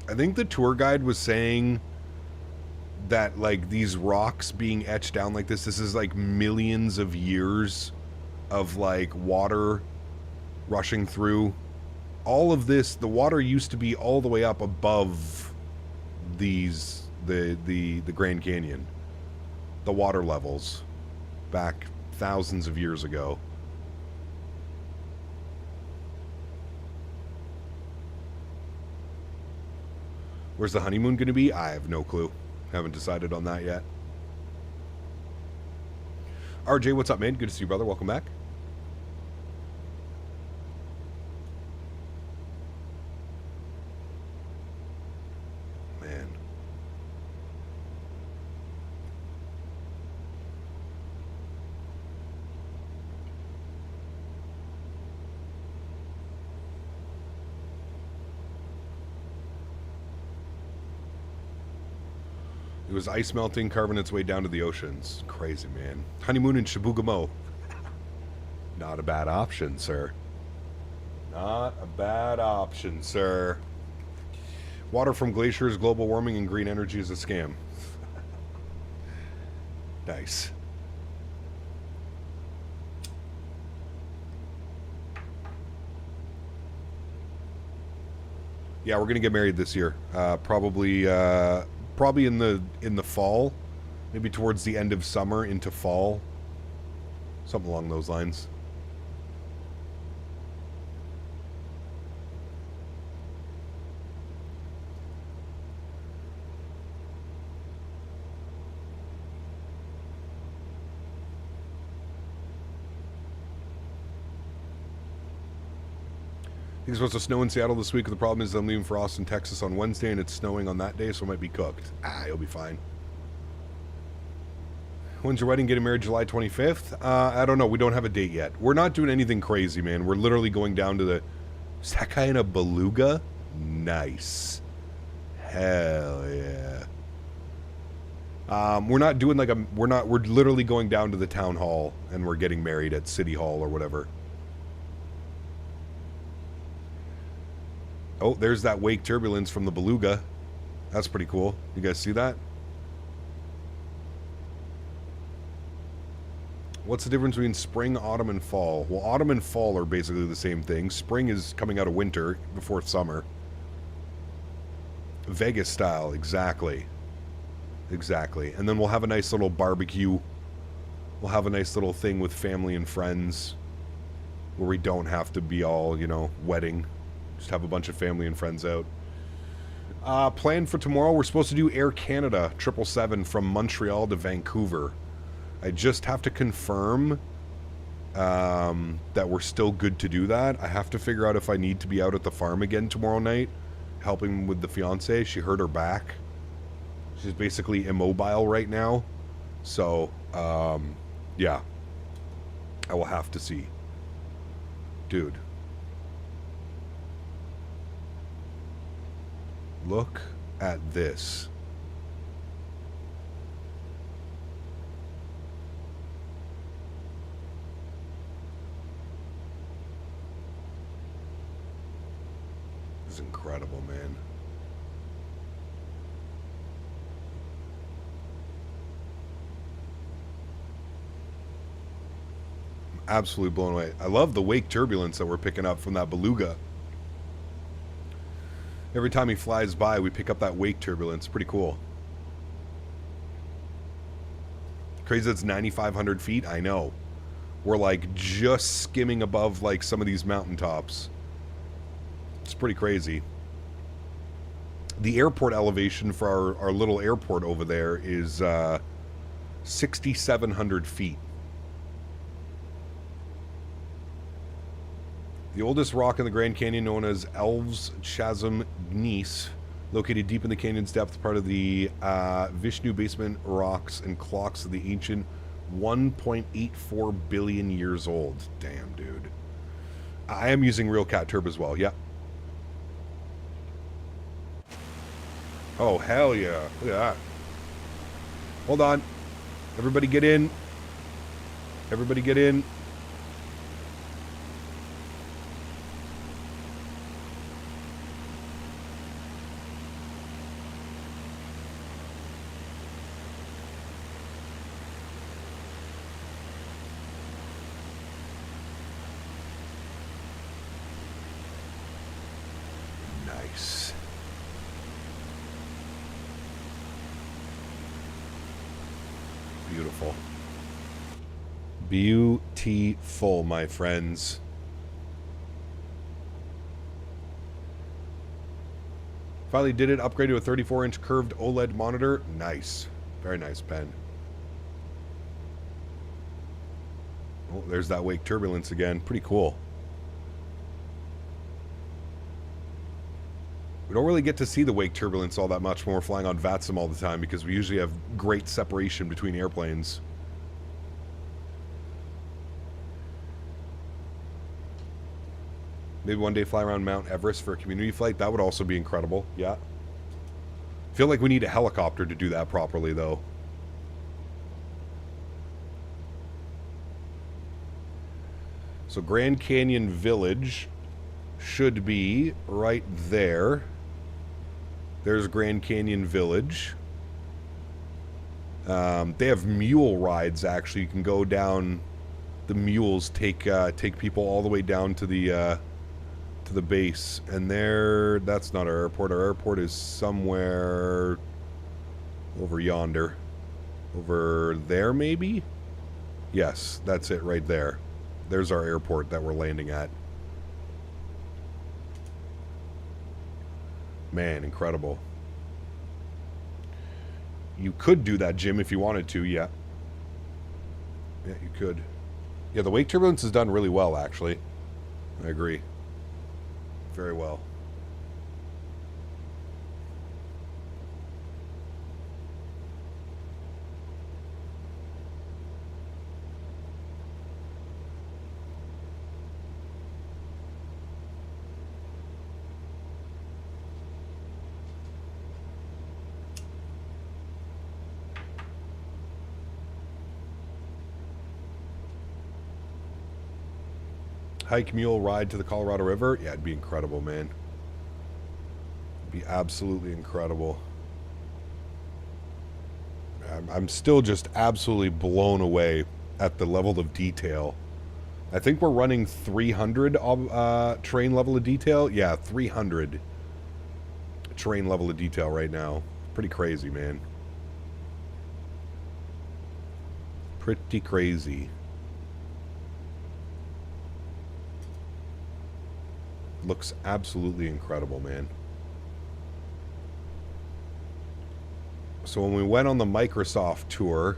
I think the tour guide was saying that, like, these rocks being etched down like this is like millions of years of, like, water rushing through. All of this, the water used to be all the way up above these, the Grand Canyon. The water levels back thousands of years ago. Where's the honeymoon going to be? I have no clue. Haven't decided on that yet. RJ, what's up, man? Good to see you, brother. Welcome back. Man. It was ice melting, carving its way down to the oceans. Crazy, man. Honeymoon in Chibougamau. Not a bad option, sir. Not a bad option, sir. Water from glaciers, global warming, and green energy is a scam. Nice. Yeah, we're gonna get married this year. Probably in the fall. Maybe towards the end of summer into fall. Something along those lines. It's supposed to snow in Seattle this week. The problem is I'm leaving for Austin, Texas on Wednesday, and it's snowing on that day, so it might be cooked. You'll be fine. When's your wedding? Getting married July 25th? I don't know. We don't have a date yet. We're not doing anything crazy, man. We're literally going down to the... Is that guy in a beluga? Nice. Hell yeah. We're not doing like a... We're literally going down to the town hall, and we're getting married at City Hall or whatever. Oh, there's that wake turbulence from the beluga. That's pretty cool. You guys see that? What's the difference between spring, autumn, and fall? Well, autumn and fall are basically the same thing. Spring is coming out of winter before summer. Vegas style, exactly. Exactly. And then we'll have a nice little barbecue. We'll have a nice little thing with family and friends where we don't have to be all, you know, wedding. Just have a bunch of family and friends out. Plan for tomorrow, we're supposed to do Air Canada 777 from Montreal to Vancouver. I just have to confirm that we're still good to do that. I have to figure out if I need to be out at the farm again tomorrow night, helping with the fiance. She hurt her back. She's basically immobile right now. So, yeah. I will have to see. Dude. Look at this. This is incredible, man. I'm absolutely blown away. I love the wake turbulence that we're picking up from that beluga. Every time he flies by, we pick up that wake turbulence. Pretty cool. Crazy that's 9,500 feet? I know. We're like just skimming above like some of these mountaintops. It's pretty crazy. The airport elevation for our little airport over there is 6,700 feet. The oldest rock in the Grand Canyon, known as Elves Chasm Gneiss, located deep in the canyon's depth, part of the Vishnu basement rocks and clocks of the ancient 1.84 billion years old. Damn, dude. I am using Real Cat Turb as well, yeah. Oh, hell yeah. Look at that. Hold on. Everybody get in. Everybody get in. Beautiful. Beautiful, my friends. Finally did it. Upgraded to a 34-inch curved OLED monitor. Nice. Very nice pen. Oh, there's that wake turbulence again. Pretty cool. We don't really get to see the wake turbulence all that much when we're flying on VATSIM all the time because we usually have great separation between airplanes. Maybe one day fly around Mount Everest for a community flight. That would also be incredible. Yeah. I feel like we need a helicopter to do that properly, though. So Grand Canyon Village should be right there. There's Grand Canyon Village. They have mule rides, actually. You can go down. The mules take people all the way down to the base. And that's not our airport. Our airport is somewhere over yonder. Over there, maybe? Yes, that's it right there. There's our airport that we're landing at. Man, incredible. You could do that, Jim, if you wanted to, yeah. Yeah, you could. Yeah, the wake turbulence is done really well, actually. I agree. Very well. Hike mule ride to the Colorado River? Yeah, it'd be incredible, man. It'd be absolutely incredible. I'm still just absolutely blown away at the level of detail. I think we're running 300 terrain level of detail. Yeah, 300 terrain level of detail right now. Pretty crazy, man. Pretty crazy. Looks absolutely incredible, man. So when we went on the Microsoft tour,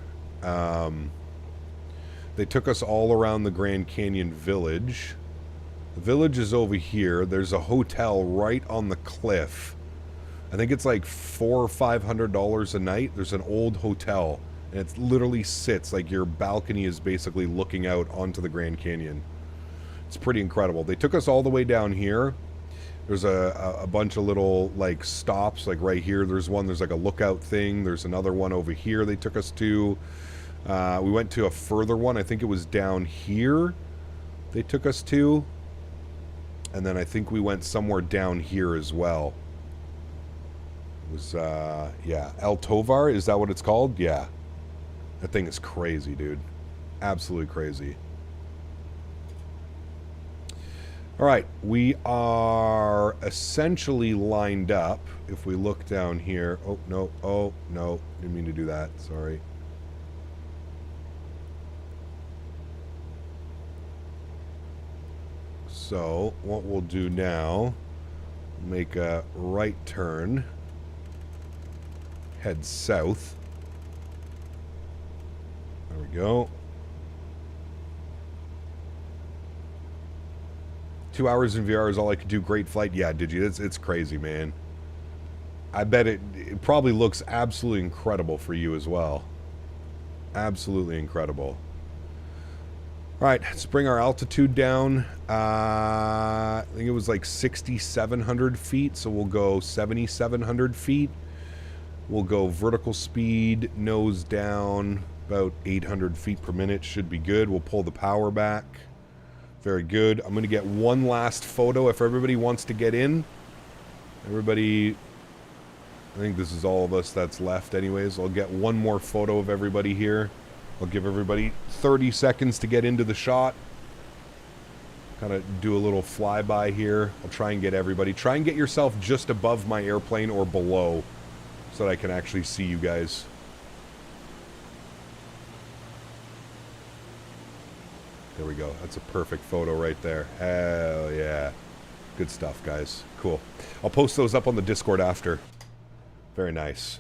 they took us all around the Grand Canyon Village. The village is over here. There's a hotel right on the cliff. I think it's like $400 or $500 a night. There's an old hotel, and it literally sits like your balcony is basically looking out onto the Grand Canyon. It's pretty incredible. They took us all the way down here. There's a bunch of little like stops, like right here. There's one. There's like a lookout thing. There's another one over here they took us to. We went to a further one. I think it was down here they took us to. And then I think we went somewhere down here as well. It was, yeah, El Tovar. Is that what it's called? Yeah. That thing is crazy, dude. Absolutely crazy. All right, we are essentially lined up. If we look down here, oh no, didn't mean to do that. Sorry. So what we'll do now, make a right turn, head south. There we go. 2 hours in VR is all I could do. Great flight. Yeah, did you? It's crazy, man. I bet it probably looks absolutely incredible for you as well. Absolutely incredible. All right, let's bring our altitude down. I think it was like 6,700 feet, so we'll go 7,700 feet. We'll go vertical speed, nose down, about 800 feet per minute. Should be good. We'll pull the power back. Very good. I'm going to get one last photo if everybody wants to get in. Everybody, I think this is all of us that's left anyways. I'll get one more photo of everybody here. I'll give everybody 30 seconds to get into the shot. Kind of do a little flyby here. I'll try and get everybody. Try and get yourself just above my airplane or below so that I can actually see you guys. There we go. That's a perfect photo right there. Hell yeah. Good stuff, guys. Cool. I'll post those up on the Discord after. Very nice.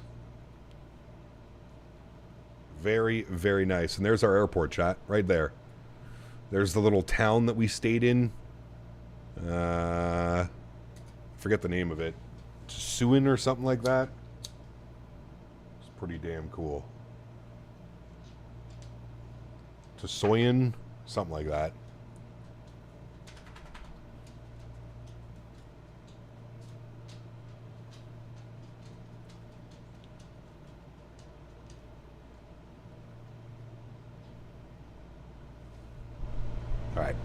Very, very nice. And there's our airport, chat. Right there. There's the little town that we stayed in. I forget the name of it. Suin or something like that. It's pretty damn cool. Soyin. Something like that. All right.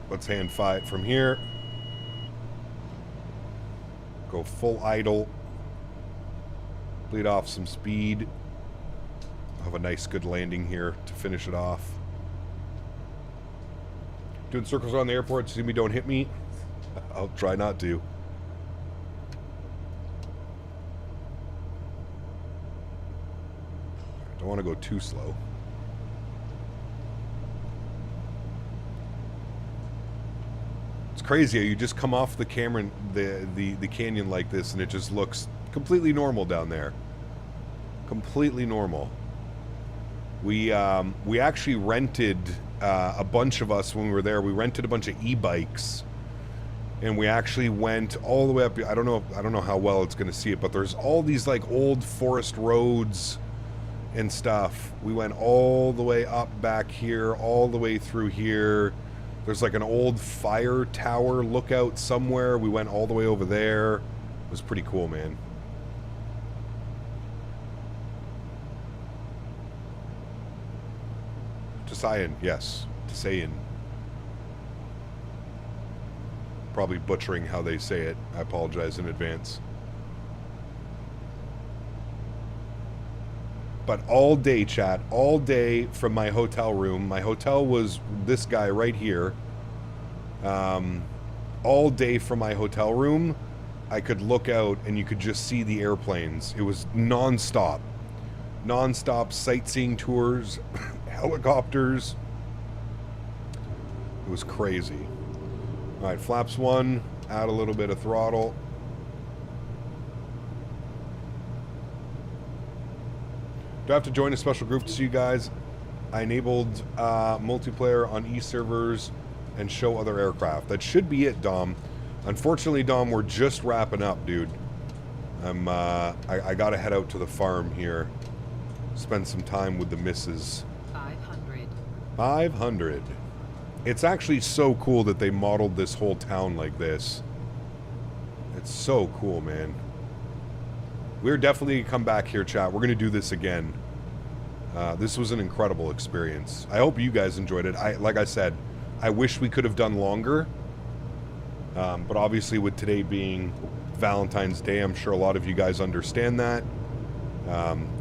Let's hand fight from here. Go full idle. Bleed off some speed. Have a nice good landing here to finish it off. Doing circles around the airport, see me, don't hit me. I'll try not to. Don't want to go too slow. It's crazy how you just come off the camera, the canyon like this, and it just looks completely normal down there. Completely normal. We actually rented, a bunch of us when we were there, we rented a bunch of e-bikes, and we actually went all the way up. I don't know how well it's going to see it, but there's all these like old forest roads and stuff. We went all the way up back here, all the way through here. There's like an old fire tower lookout somewhere. We went all the way over there. It was pretty cool, man. Tsayan, yes. Tsayan. Probably butchering how they say it. I apologize in advance. But all day, chat, all day from my hotel room. My hotel was this guy right here. All day from my hotel room, I could look out and you could just see the airplanes. It was non-stop. Non-stop sightseeing tours, helicopters. It was crazy. All right, flaps 1, add a little bit of throttle. Do I have to join a special group to see you guys? I enabled multiplayer on e-servers and show other aircraft. That should be it, Dom. Unfortunately, Dom, we're just wrapping up, dude. I gotta head out to the farm here. Spend some time with the missus. 500. 500. It's actually so cool that they modeled this whole town like this. It's so cool, man. We're definitely gonna come back here, chat. We're gonna do this again. This was an incredible experience. I hope you guys enjoyed it. Like I said, I wish we could have done longer. But obviously with today being Valentine's Day, I'm sure a lot of you guys understand that.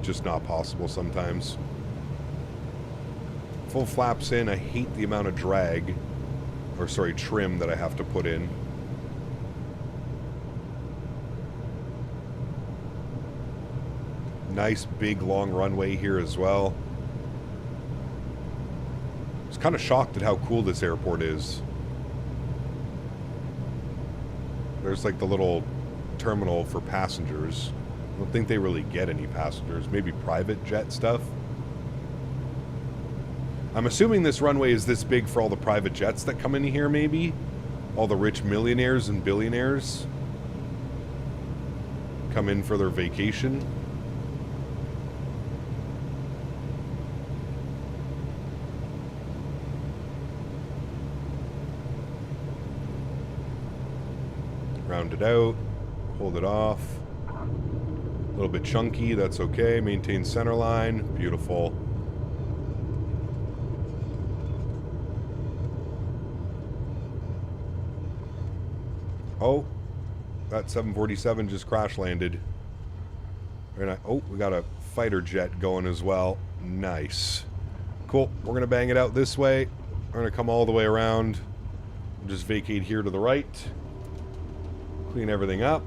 Just not possible sometimes. Full flaps in. I hate the amount of drag, or sorry, trim that I have to put in. Nice big long runway here as well. I was kind of shocked at how cool this airport is. There's like the little terminal for passengers. I don't think they really get any passengers. Maybe private jet stuff. I'm assuming this runway is this big for all the private jets that come in here, maybe? All the rich millionaires and billionaires come in for their vacation. Round it out, hold it off. A little bit chunky, that's okay. Maintain center line, beautiful. Oh, that 747 just crash landed. Oh, we got a fighter jet going as well. Nice. Cool, we're gonna bang it out this way. We're gonna come all the way around. Just vacate here to the right. Clean everything up.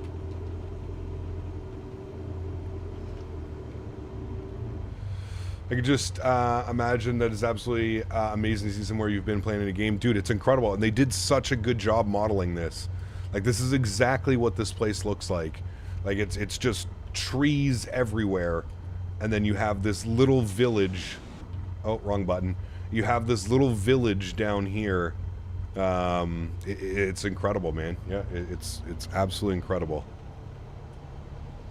I could just imagine that it's absolutely amazing to see somewhere you've been playing in a game. Dude, it's incredible. And they did such a good job modeling this. Like, this is exactly what this place looks like. Like, it's just trees everywhere. And then you have this little village. Oh, wrong button. You have this little village down here. It's incredible, man. Yeah, it's absolutely incredible.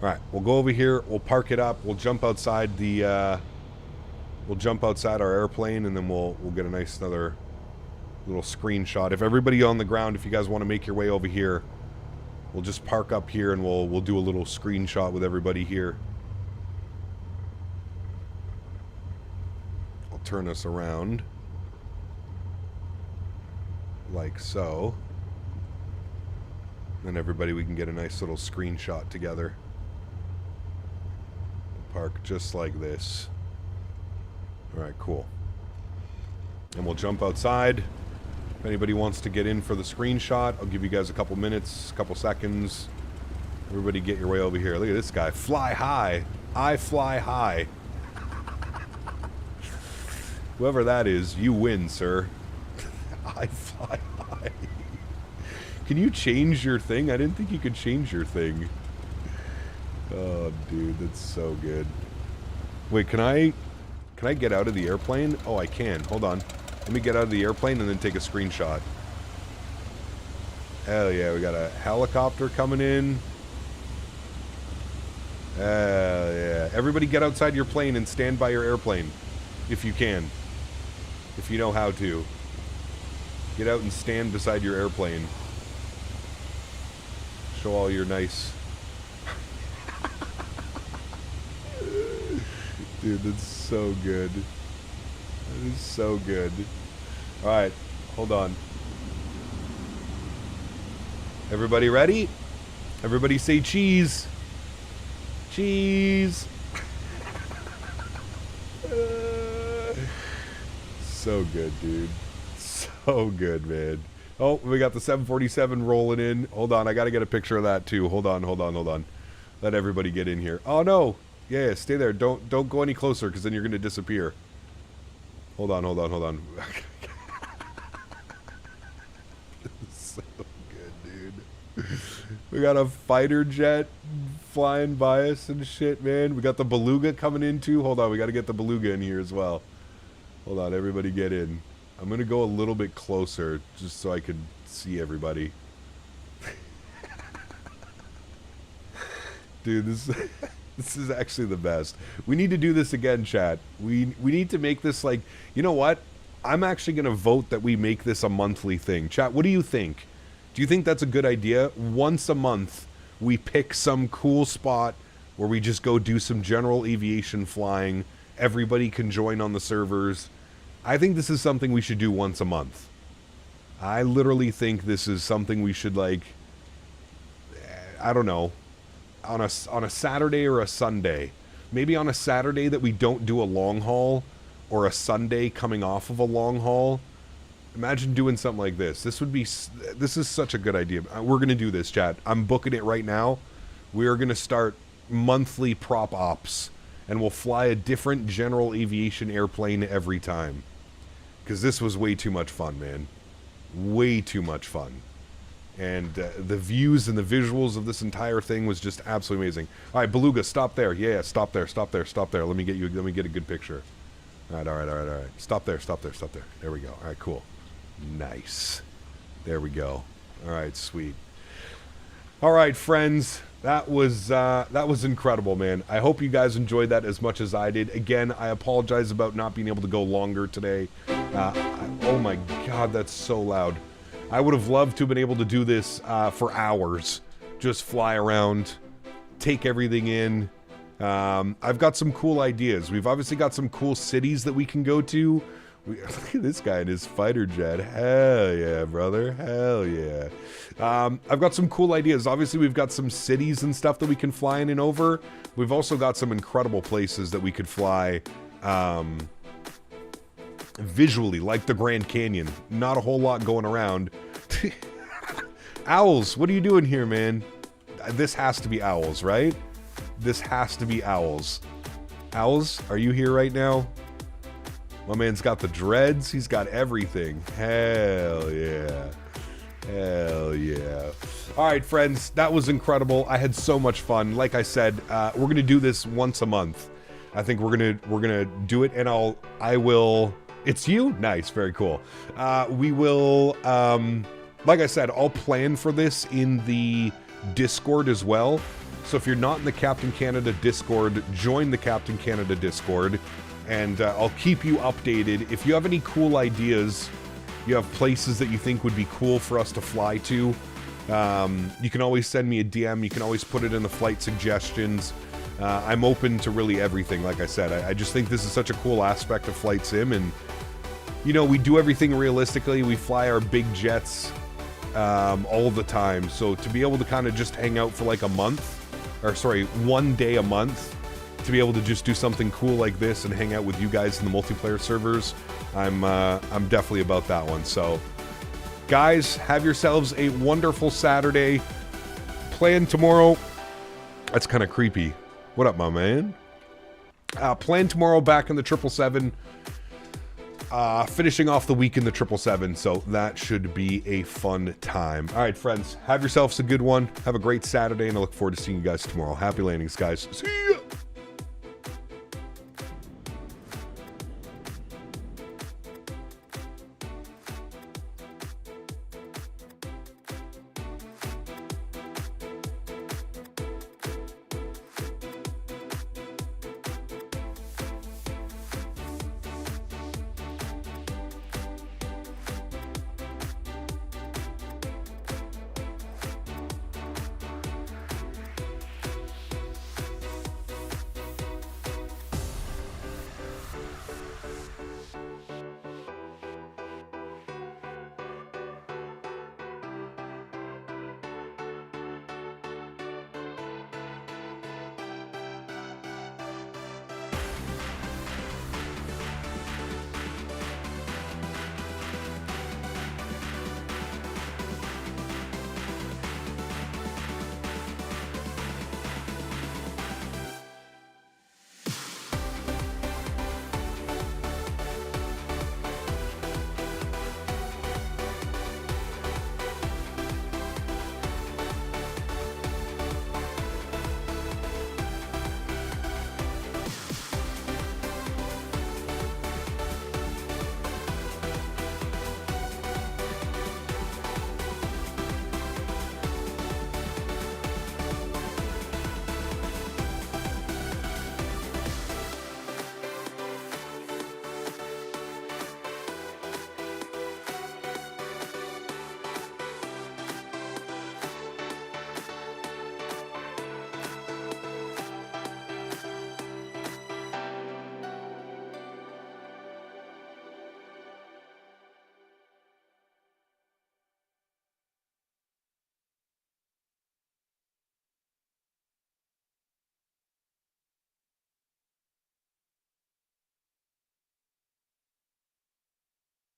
All right, we'll go over here. We'll park it up. We'll jump outside the. We'll jump outside our airplane, and then we'll get a nice another little screenshot. If everybody on the ground, if you guys want to make your way over here, we'll just park up here, and we'll do a little screenshot with everybody here. I'll turn us around. Like so. And everybody, we can get a nice little screenshot together. Park just like this. Alright, cool. And we'll jump outside. If anybody wants to get in for the screenshot, I'll give you guys a couple minutes, couple seconds. Everybody get your way over here. Look at this guy. Fly high. I fly high. Whoever that is, you win, sir. I fly high. Can you change your thing? I didn't think you could change your thing. Oh, dude, that's so good. Wait, can I get out of the airplane? Oh, I can. Hold on. Let me get out of the airplane and then take a screenshot. Hell yeah, we got a helicopter coming in. Hell yeah. Everybody get outside your plane and stand by your airplane. If you can. If you know how to. Get out and stand beside your airplane. Show all your nice... Dude, that's so good. That is so good. Alright, hold on. Everybody ready? Everybody say cheese. Cheese. So good, dude. So good, man. Oh, we got the 747 rolling in. Hold on, I gotta get a picture of that too. Hold on, hold on, hold on. Let everybody get in here. Oh no! Yeah, stay there. Don't go any closer, because then you're gonna disappear. Hold on, hold on, hold on. So good, dude. We got a fighter jet flying by us and shit, man. We got the beluga coming in too. Hold on, we gotta get the beluga in here as well. Hold on, everybody get in. I'm gonna go a little bit closer, just so I can see everybody. Dude, this is actually the best. We need to do this again, chat. We need to make this like, you know what? I'm actually gonna vote that we make this a monthly thing. Chat, what do you think? Do you think that's a good idea? Once a month, we pick some cool spot where we just go do some general aviation flying. Everybody can join on the servers. I think this is something we should do once a month. I literally think this is something we should, like, I don't know, on a Saturday or a Sunday. Maybe on a Saturday that we don't do a long haul, or a Sunday coming off of a long haul. Imagine doing something like this. This is such a good idea. We're going to do this, chat. I'm booking it right now. We are going to start monthly prop ops, and we'll fly a different general aviation airplane every time. Because this was way too much fun, man. Way too much fun. And the views and the visuals of this entire thing was just absolutely amazing. All right, Beluga, stop there. Yeah, stop there, stop there, stop there. Let me get a good picture. All right, all right, all right, all right. Stop there, stop there, stop there. There we go. All right, cool. Nice. There we go. All right, sweet. All right, friends. That was incredible, man. I hope you guys enjoyed that as much as I did. Again, I apologize about not being able to go longer today. Oh my God, that's so loud. I would have loved to have been able to do this for hours. Just fly around, take everything in. I've got some cool ideas. We've obviously got some cool cities that we can go to. Look at this guy in his fighter jet. Hell yeah, brother. Hell yeah. I've got some cool ideas. Obviously, we've got some cities and stuff that we can fly in and over. We've also got some incredible places that we could fly visually, like the Grand Canyon. Not a whole lot going around. Owls, what are you doing here, man? This has to be Owls, right? This has to be Owls. Owls, are you here right now? My man's got the dreads. He's got everything. Hell yeah. Hell yeah. All right, friends, that was incredible. I had so much fun. Like I said, we're gonna do this once a month. I think we're gonna do it, and I will. It's you? Nice, very cool. We will. Like I said, I'll plan for this in the Discord as well. So if you're not in the Captain Canada Discord, join the Captain Canada Discord. And I'll keep you updated. If you have any cool ideas, you have places that you think would be cool for us to fly to, you can always send me a DM. You can always put it in the flight suggestions. I'm open to really everything, like I said. I just think this is such a cool aspect of Flight Sim. And, you know, we do everything realistically. We fly our big jets all the time. So to be able to kind of just hang out for like a month, or sorry, 1 day a month, to be able to just do something cool like this and hang out with you guys in the multiplayer servers, I'm definitely about that one. So, guys, have yourselves a wonderful Saturday. Plan tomorrow. That's kind of creepy. What up, my man? Plan tomorrow back in the 777. finishing off the week in the 777, so that should be a fun time. All right, friends, have yourselves a good one. Have a great Saturday, and I look forward to seeing you guys tomorrow. Happy landings, guys. See ya!